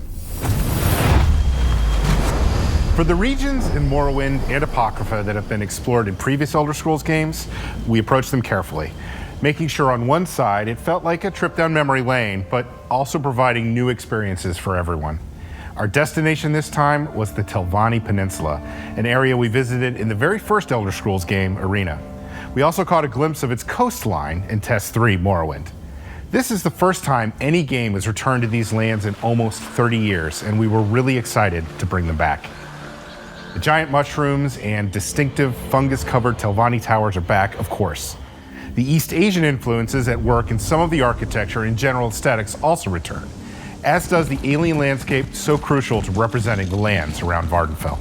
For the regions in Morrowind and Apocrypha that have been explored in previous Elder Scrolls games, we approached them carefully, making sure on one side it felt like a trip down memory lane, but also providing new experiences for everyone. Our destination this time was the Telvanni Peninsula, an area we visited in the very first Elder Scrolls game, Arena. We also caught a glimpse of its coastline in Test 3, Morrowind. This is the first time any game has returned to these lands in almost 30 years, and we were really excited to bring them back. The giant mushrooms and distinctive fungus-covered Telvanni towers are back, of course. The East Asian influences at work in some of the architecture and general aesthetics also return, as does the alien landscape so crucial to representing the lands around Vardenfell.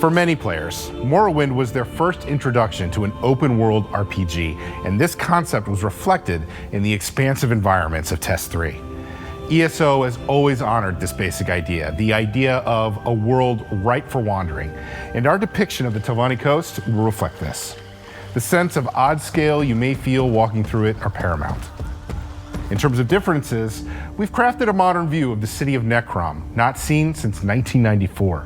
For many players, Morrowind was their first introduction to an open-world RPG, and this concept was reflected in the expansive environments of Test 3. ESO has always honored this basic idea, the idea of a world ripe for wandering, and our depiction of the Telvanni coast will reflect this. The sense of odd scale you may feel walking through it are paramount. In terms of differences, we've crafted a modern view of the city of Necrom, not seen since 1994.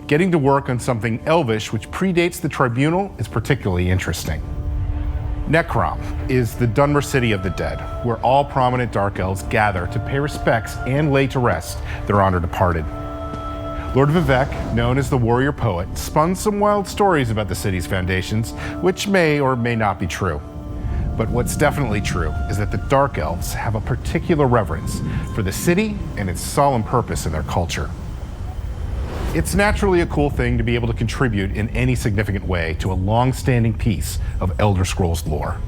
Getting to work on something Elvish which predates the Tribunal is particularly interesting. Necrom is the Dunmer city of the dead, where all prominent Dark Elves gather to pay respects and lay to rest their honored departed. Lord Vivek, known as the warrior poet, spun some wild stories about the city's foundations, which may or may not be true. But what's definitely true is that the Dark Elves have a particular reverence for the city and its solemn purpose in their culture. It's naturally a cool thing to be able to contribute in any significant way to a long-standing piece of Elder Scrolls lore.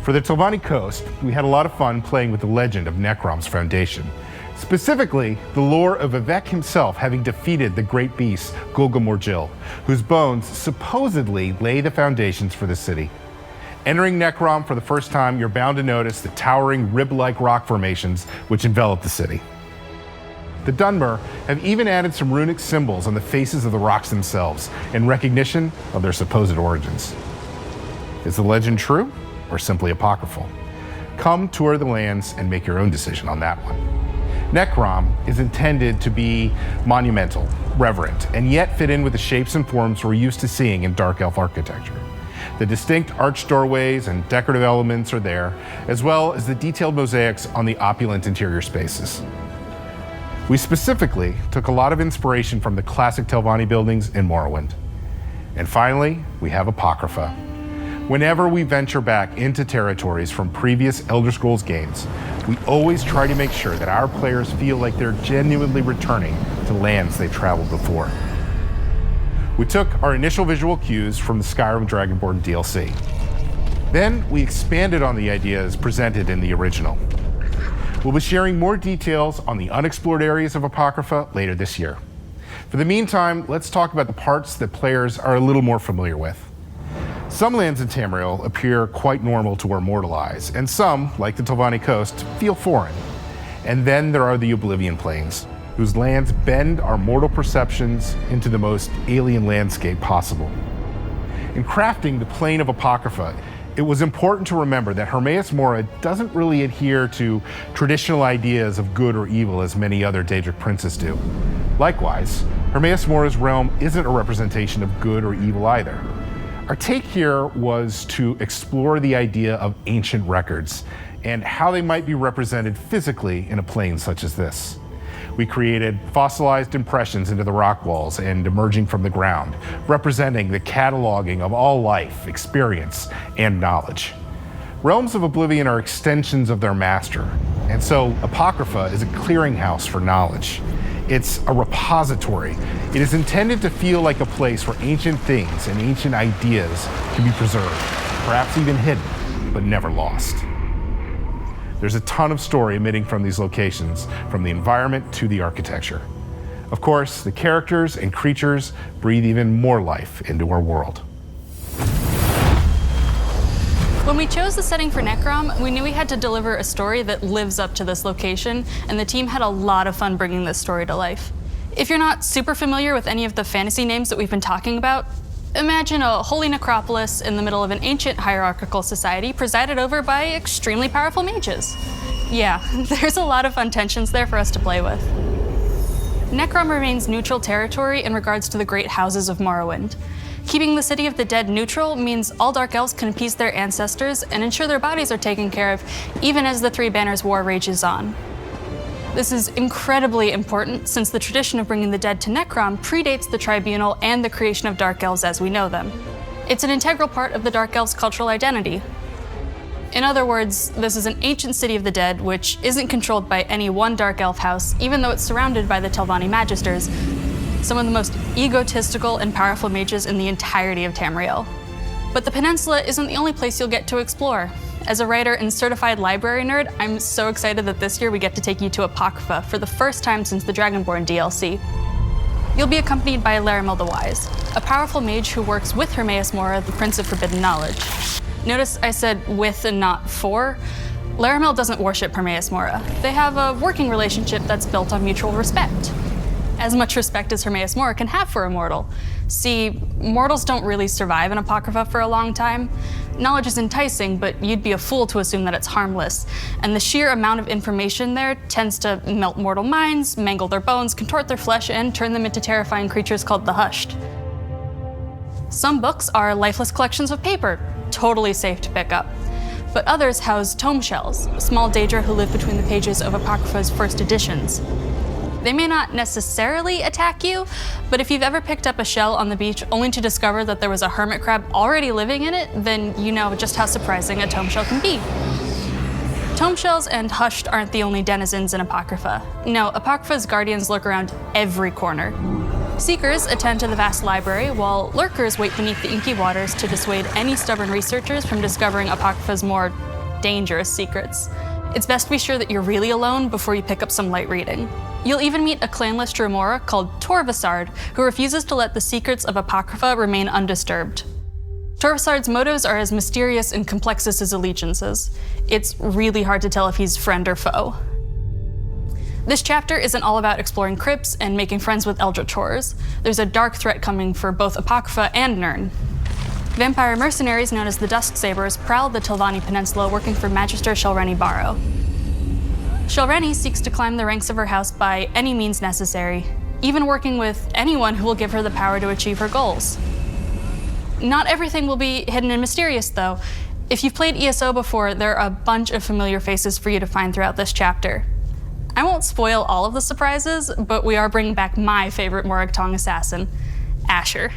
For the Telvanni Coast, we had a lot of fun playing with the legend of Necrom's foundation. Specifically, the lore of Vivek himself having defeated the great beast Gulgamorgil, whose bones supposedly lay the foundations for the city. Entering Necrom for the first time, you're bound to notice the towering rib-like rock formations which envelop the city. The Dunmer have even added some runic symbols on the faces of the rocks themselves in recognition of their supposed origins. Is the legend true or simply apocryphal? Come tour the lands and make your own decision on that one. Necrom is intended to be monumental, reverent, and yet fit in with the shapes and forms we're used to seeing in Dark Elf architecture. The distinct arched doorways and decorative elements are there, as well as the detailed mosaics on the opulent interior spaces. We specifically took a lot of inspiration from the classic Telvanni buildings in Morrowind. And finally, we have Apocrypha. Whenever we venture back into territories from previous Elder Scrolls games, we always try to make sure that our players feel like they're genuinely returning to lands they've traveled before. We took our initial visual cues from the Skyrim Dragonborn DLC. Then we expanded on the ideas presented in the original. We'll be sharing more details on the unexplored areas of Apocrypha later this year. For the meantime, let's talk about the parts that players are a little more familiar with. Some lands in Tamriel appear quite normal to our mortal eyes, and some, like the Telvanni Coast, feel foreign. And then there are the Oblivion Plains, whose lands bend our mortal perceptions into the most alien landscape possible. In crafting the Plane of Apocrypha, it was important to remember that Hermaeus Mora doesn't really adhere to traditional ideas of good or evil as many other Daedric princes do. Likewise, Hermaeus Mora's realm isn't a representation of good or evil either. Our take here was to explore the idea of ancient records and how they might be represented physically in a plane such as this. We created fossilized impressions into the rock walls and emerging from the ground, representing the cataloging of all life, experience, and knowledge. Realms of Oblivion are extensions of their master, and so Apocrypha is a clearinghouse for knowledge. It's a repository. It is intended to feel like a place where ancient things and ancient ideas can be preserved, perhaps even hidden, but never lost. There's a ton of story emitting from these locations, from the environment to the architecture. Of course, the characters and creatures breathe even more life into our world. When we chose the setting for Necrom, we knew we had to deliver a story that lives up to this location, and the team had a lot of fun bringing this story to life. If you're not super familiar with any of the fantasy names that we've been talking about, imagine a holy necropolis in the middle of an ancient hierarchical society presided over by extremely powerful mages. Yeah, there's a lot of fun tensions there for us to play with. Necrom remains neutral territory in regards to the great houses of Morrowind. Keeping the City of the Dead neutral means all Dark Elves can appease their ancestors and ensure their bodies are taken care of, even as the Three Banners War rages on. This is incredibly important since the tradition of bringing the dead to Necrom predates the Tribunal and the creation of Dark Elves as we know them. It's an integral part of the Dark Elves' cultural identity. In other words, this is an ancient City of the Dead which isn't controlled by any one Dark Elf house, even though it's surrounded by the Telvanni Magisters, some of the most egotistical and powerful mages in the entirety of Tamriel. But the peninsula isn't the only place you'll get to explore. As a writer and certified library nerd, I'm so excited that this year we get to take you to Apocrypha for the first time since the Dragonborn DLC. You'll be accompanied by Laramel the Wise, a powerful mage who works with Hermaeus Mora, the Prince of Forbidden Knowledge. Notice I said with and not for. Laramel doesn't worship Hermaeus Mora. They have a working relationship that's built on mutual respect. As much respect as Hermaeus Mora can have for a mortal. See, mortals don't really survive in Apocrypha for a long time. Knowledge is enticing, but you'd be a fool to assume that it's harmless. And the sheer amount of information there tends to melt mortal minds, mangle their bones, contort their flesh, and turn them into terrifying creatures called the Hushed. Some books are lifeless collections of paper, totally safe to pick up. But others house tome shells, small Daedra who live between the pages of Apocrypha's first editions. They may not necessarily attack you, but if you've ever picked up a shell on the beach only to discover that there was a hermit crab already living in it, then you know just how surprising a tome shell can be. Tome shells and hushed aren't the only denizens in Apocrypha. No, Apocrypha's guardians lurk around every corner. Seekers attend to the vast library, while lurkers wait beneath the inky waters to dissuade any stubborn researchers from discovering Apocrypha's more dangerous secrets. It's best to be sure that you're really alone before you pick up some light reading. You'll even meet a clanless Dremora called Torvasard, who refuses to let the secrets of Apocrypha remain undisturbed. Torvasard's motives are as mysterious and complex as his allegiances. It's really hard to tell if he's friend or foe. This chapter isn't all about exploring crypts and making friends with eldritch horrors. There's a dark threat coming for both Apocrypha and Nirn. Vampire mercenaries known as the Dusksabers prowl the Tilvani Peninsula working for Magister Shelreni Barrow. Shelreni seeks to climb the ranks of her house by any means necessary, even working with anyone who will give her the power to achieve her goals. Not everything will be hidden and mysterious, though. If you've played ESO before, there are a bunch of familiar faces for you to find throughout this chapter. I won't spoil all of the surprises, but we are bringing back my favorite Morag Tong assassin, Asher.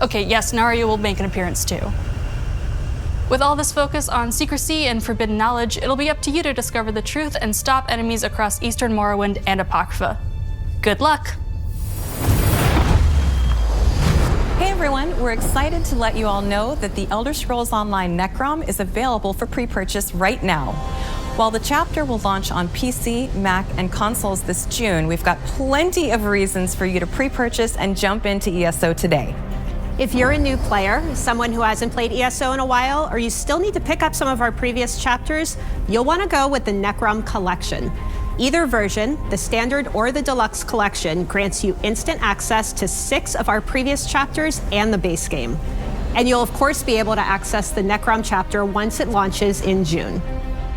Okay, yes, Narya will make an appearance too. With all this focus on secrecy and forbidden knowledge, it'll be up to you to discover the truth and stop enemies across Eastern Morrowind and Apocrypha. Good luck! Hey everyone, we're excited to let you all know that the Elder Scrolls Online Necrom is available for pre-purchase right now. While the chapter will launch on PC, Mac, and consoles this June, we've got plenty of reasons for you to pre-purchase and jump into ESO today. If you're a new player, someone who hasn't played ESO in a while, or you still need to pick up some of our previous chapters, you'll want to go with the Necrom Collection. Either version, the Standard or the Deluxe Collection, grants you instant access to 6 of our previous chapters and the base game. And you'll of course be able to access the Necrom chapter once it launches in June.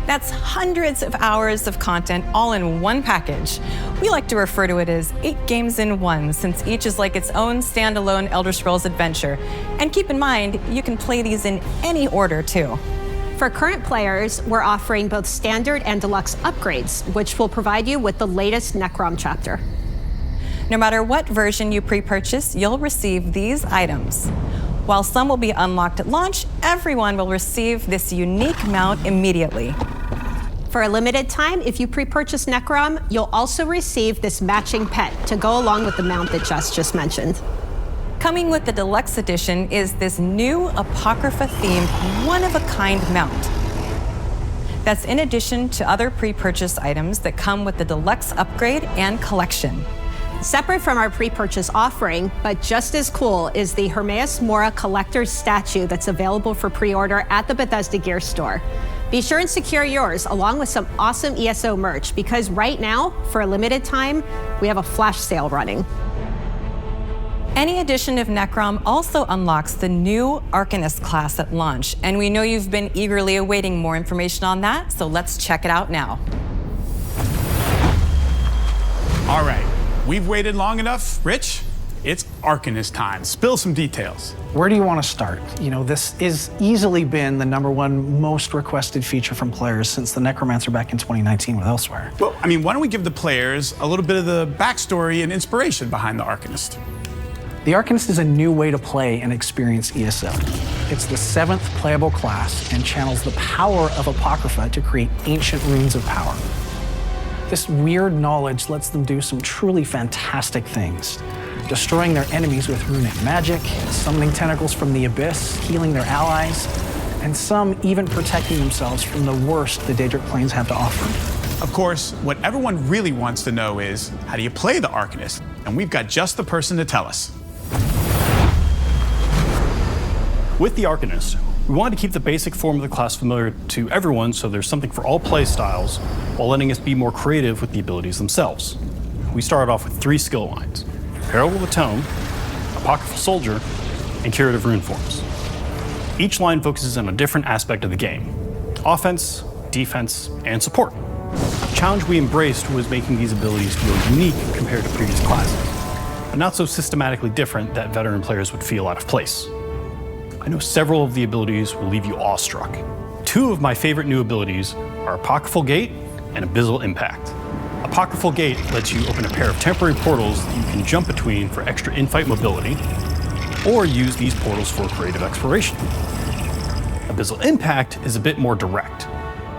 That's hundreds of hours of content all in one package. We like to refer to it as 8 games in 1, since each is like its own standalone Elder Scrolls adventure. And keep in mind, you can play these in any order too. For current players, we're offering both standard and deluxe upgrades, which will provide you with the latest Necrom chapter. No matter what version you pre-purchase, you'll receive these items. While some will be unlocked at launch, everyone will receive this unique mount immediately. For a limited time, if you pre-purchase Necrom, you'll also receive this matching pet to go along with the mount that Jess just mentioned. Coming with the Deluxe Edition is this new Apocrypha-themed, one-of-a-kind mount. That's in addition to other pre-purchase items that come with the Deluxe Upgrade and Collection. Separate from our pre-purchase offering, but just as cool, is the Hermaeus Mora Collector's Statue that's available for pre-order at the Bethesda Gear Store. Be sure and secure yours along with some awesome ESO merch, because right now, for a limited time, we have a flash sale running. Any edition of Necrom also unlocks the new Arcanist class at launch, and we know you've been eagerly awaiting more information on that, so let's check it out now. All right, we've waited long enough. Rich, it's Arcanist time. Spill some details. Where do you want to start? You know, this has easily been the #1 most requested feature from players since the Necromancer back in 2019 with Elsewhere. Well, I mean, why don't we give the players a little bit of the backstory and inspiration behind the Arcanist? The Arcanist is a new way to play and experience ESO. It's the 7th playable class and channels the power of Apocrypha to create ancient runes of power. This weird knowledge lets them do some truly fantastic things, destroying their enemies with runic magic, summoning tentacles from the abyss, healing their allies, and some even protecting themselves from the worst the Daedric Plains have to offer. Of course, what everyone really wants to know is, how do you play the Arcanist? And we've got just the person to tell us. With the Arcanist, we wanted to keep the basic form of the class familiar to everyone, so there's something for all play styles, while letting us be more creative with the abilities themselves. We started off with 3 skill lines: Herald of the Tome, Apocryphal Soldier, and Curative Rune Forms. Each line focuses on a different aspect of the game: offense, defense, and support. The challenge we embraced was making these abilities feel unique compared to previous classes, but not so systematically different that veteran players would feel out of place. I know several of the abilities will leave you awestruck. 2 of my favorite new abilities are Apocryphal Gate and Abyssal Impact. Apocryphal Gate lets you open a pair of temporary portals that you can jump between for extra in-fight mobility, or use these portals for creative exploration. Abyssal Impact is a bit more direct.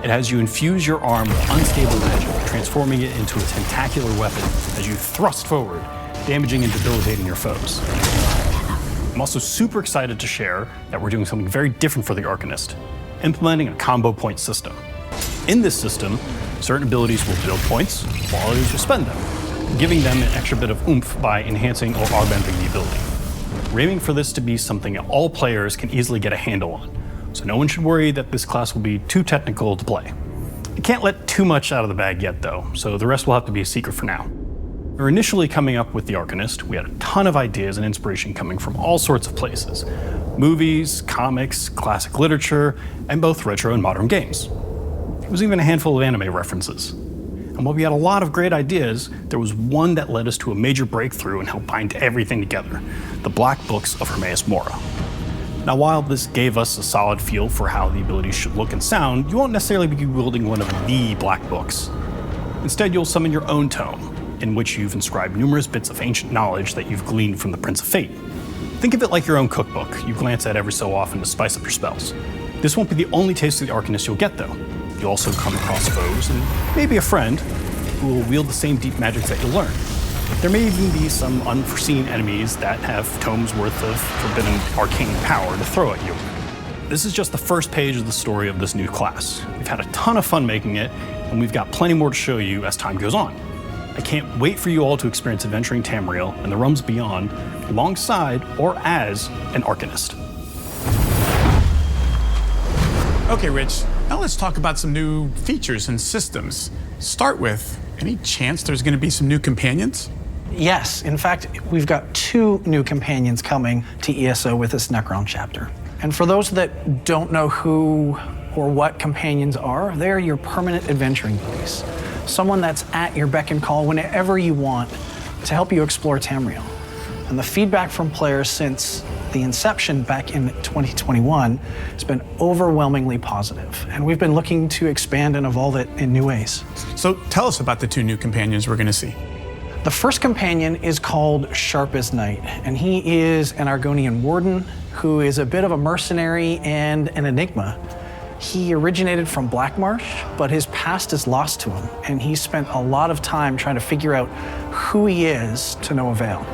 It has you infuse your arm with unstable magic, transforming it into a tentacular weapon as you thrust forward, damaging and debilitating your foes. I'm also super excited to share that we're doing something very different for the Arcanist, implementing a combo point system. In this system, certain abilities will build points, while others will spend them, giving them an extra bit of oomph by enhancing or augmenting the ability. We're aiming for this to be something that all players can easily get a handle on, so no one should worry that this class will be too technical to play. I can't let too much out of the bag yet though, so the rest will have to be a secret for now. We were initially coming up with the Arcanist, we had a ton of ideas and inspiration coming from all sorts of places. Movies, comics, classic literature, and both retro and modern games. There was even a handful of anime references. And while we had a lot of great ideas, there was one that led us to a major breakthrough and helped bind everything together, the Black Books of Hermaeus Mora. Now, while this gave us a solid feel for how the abilities should look and sound, you won't necessarily be wielding one of the Black Books. Instead, you'll summon your own tome, in which you've inscribed numerous bits of ancient knowledge that you've gleaned from the Prince of Fate. Think of it like your own cookbook you glance at every so often to spice up your spells. This won't be the only taste of the Arcanist you'll get, though. You'll also come across foes and maybe a friend who will wield the same deep magics that you'll learn. There may even be some unforeseen enemies that have tomes worth of forbidden arcane power to throw at you. This is just the first page of the story of this new class. We've had a ton of fun making it, and we've got plenty more to show you as time goes on. I can't wait for you all to experience adventuring Tamriel and the realms beyond, alongside or as an Arcanist. Okay, Rich, now let's talk about some new features and systems. Start with, any chance there's going to be some new companions? Yes, in fact, we've got 2 new companions coming to ESO with this Necrom chapter. And for those that don't know who or what companions are, they're your permanent adventuring buddies. Someone that's at your beck and call whenever you want to help you explore Tamriel. And the feedback from players since the inception back in 2021 has been overwhelmingly positive. And we've been looking to expand and evolve it in new ways. So tell us about the 2 new companions we're going to see. The first companion is called Sharp as Night, and he is an Argonian warden who is a bit of a mercenary and an enigma. He originated from Blackmarsh, but his past is lost to him, and he spent a lot of time trying to figure out who he is to no avail.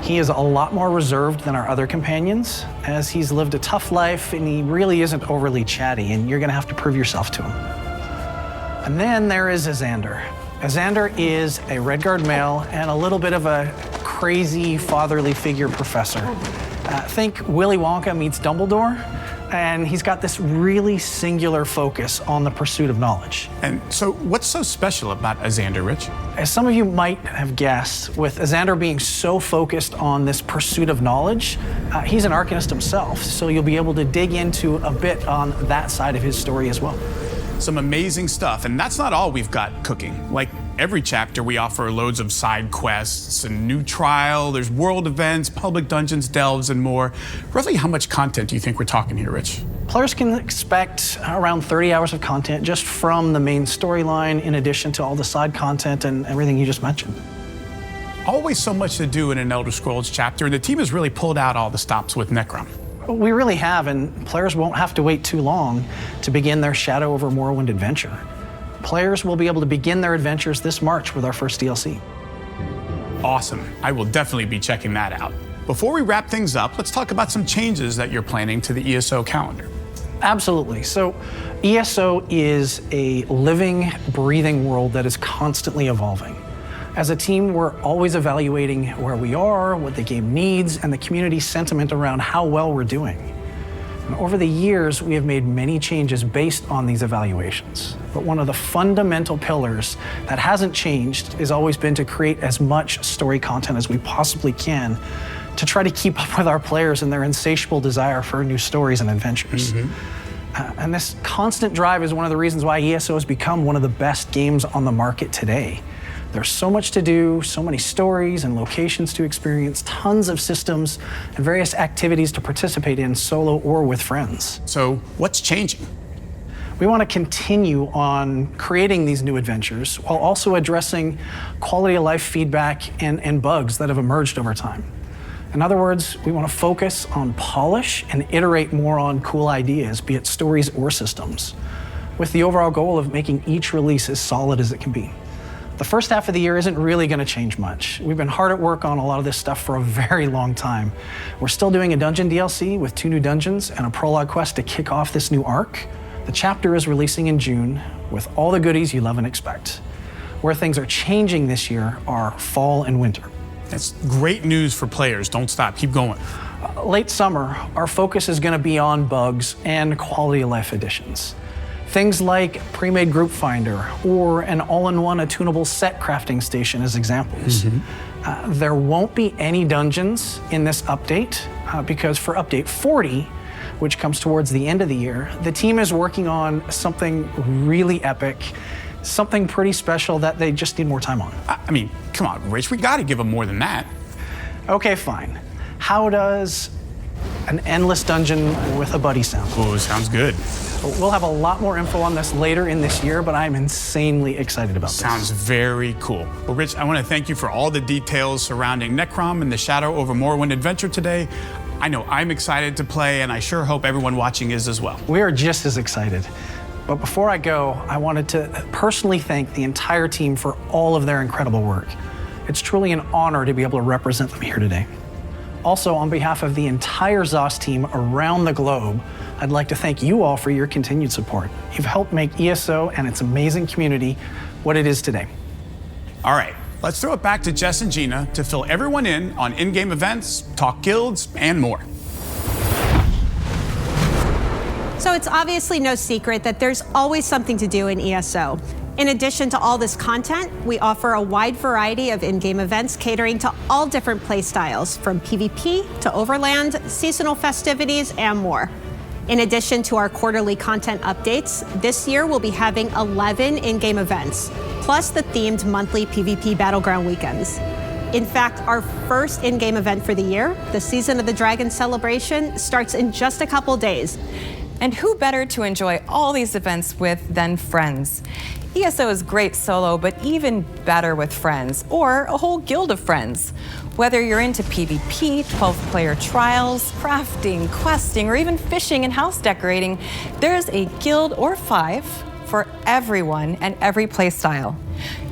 He is a lot more reserved than our other companions, as he's lived a tough life and he really isn't overly chatty, and you're gonna have to prove yourself to him. And then there is Azander. Azander is a Redguard male and a little bit of a crazy fatherly figure professor. Think Willy Wonka meets Dumbledore, and he's got this really singular focus on the pursuit of knowledge. And so what's so special about Azander, Rich? As some of you might have guessed, with Azander being so focused on this pursuit of knowledge, he's an Arcanist himself, so you'll be able to dig into a bit on that side of his story as well. Some amazing stuff, and that's not all we've got cooking. Like every chapter, we offer loads of side quests, a new trial, there's world events, public dungeons, delves, and more. Roughly how much content do you think we're talking here, Rich? Players can expect around 30 hours of content just from the main storyline, in addition to all the side content and everything you just mentioned. Always so much to do in an Elder Scrolls chapter, and the team has really pulled out all the stops with Necrom. We really have, and players won't have to wait too long to begin their Shadow over Morrowind adventure. Players will be able to begin their adventures this March with our first DLC. Awesome. I will definitely be checking that out. Before we wrap things up, let's talk about some changes that you're planning to the ESO calendar. Absolutely. So ESO is a living, breathing world that is constantly evolving. As a team, we're always evaluating where we are, what the game needs, and the community sentiment around how well we're doing. And over the years, we have made many changes based on these evaluations. But one of the fundamental pillars that hasn't changed has always been to create as much story content as we possibly can to try to keep up with our players and their insatiable desire for new stories and adventures. And this constant drive is one of the reasons why ESO has become one of the best games on the market today. There's so much to do, so many stories and locations to experience, tons of systems and various activities to participate in solo or with friends. So what's changing? We want to continue on creating these new adventures while also addressing quality of life feedback and bugs that have emerged over time. In other words, we want to focus on polish and iterate more on cool ideas, be it stories or systems, with the overall goal of making each release as solid as it can be. The first half of the year isn't really going to change much. We've been hard at work on a lot of this stuff for a very long time. We're still doing a dungeon DLC with 2 new dungeons and a prologue quest to kick off this new arc. The chapter is releasing in June with all the goodies you love and expect. Where things are changing this year are fall and winter. That's great news for players. Don't stop. Keep going. Late summer, our focus is going to be on bugs and quality of life additions. Things like pre-made group finder or an all-in-one attunable set crafting station as examples. There won't be any dungeons in this update because for update 40, which comes towards the end of the year, the team is working on something really epic, something pretty special that they just need more time on. I mean, come on, Rich, we gotta give them more than that. Okay, fine. How does an endless dungeon with a buddy sound? Oh, sounds good. We'll have a lot more info on this later in this year, but I'm insanely excited about this. Sounds very cool. Well, Rich, I want to thank you for all the details surrounding Necrom and the Shadow over Morrowind adventure today. I know I'm excited to play, and I sure hope everyone watching is as well. We are just as excited. But before I go, I wanted to personally thank the entire team for all of their incredible work. It's truly an honor to be able to represent them here today. Also, on behalf of the entire ZOS team around the globe, I'd like to thank you all for your continued support. You've helped make ESO and its amazing community what it is today. All right, let's throw it back to Jess and Gina to fill everyone in on in-game events, talk guilds, and more. So it's obviously no secret that there's always something to do in ESO. In addition to all this content, we offer a wide variety of in-game events catering to all different play styles, from PvP to Overland, seasonal festivities, and more. In addition to our quarterly content updates, this year we'll be having 11 in-game events, plus the themed monthly PvP Battleground weekends. In fact, our first in-game event for the year, the Season of the Dragon celebration, starts in just a couple days. And who better to enjoy all these events with than friends? ESO is great solo, but even better with friends, or a whole guild of friends. Whether you're into PvP, 12-player trials, crafting, questing, or even fishing and house decorating, there's a guild or 5 for everyone and every playstyle.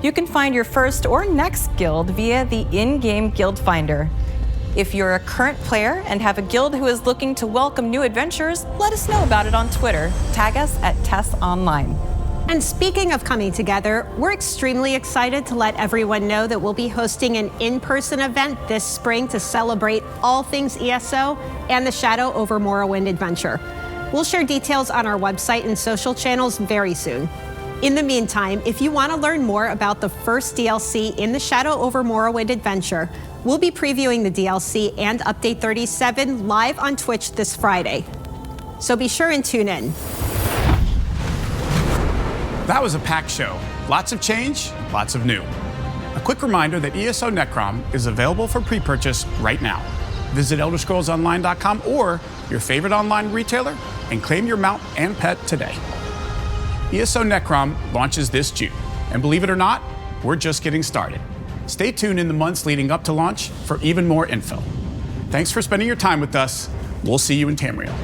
You can find your first or next guild via the in-game guild finder. If you're a current player and have a guild who is looking to welcome new adventurers, let us know about it on Twitter. Tag us at TessOnline. And speaking of coming together, we're extremely excited to let everyone know that we'll be hosting an in-person event this spring to celebrate all things ESO and the Shadow over Morrowind adventure. We'll share details on our website and social channels very soon. In the meantime, if you want to learn more about the first DLC in the Shadow over Morrowind adventure, we'll be previewing the DLC and Update 37 live on Twitch this Friday. So be sure and tune in. That was a packed show. Lots of change, lots of new. A quick reminder that ESO Necrom is available for pre-purchase right now. Visit ElderScrollsOnline.com or your favorite online retailer and claim your mount and pet today. ESO Necrom launches this June, and believe it or not, we're just getting started. Stay tuned in the months leading up to launch for even more info. Thanks for spending your time with us. We'll see you in Tamriel.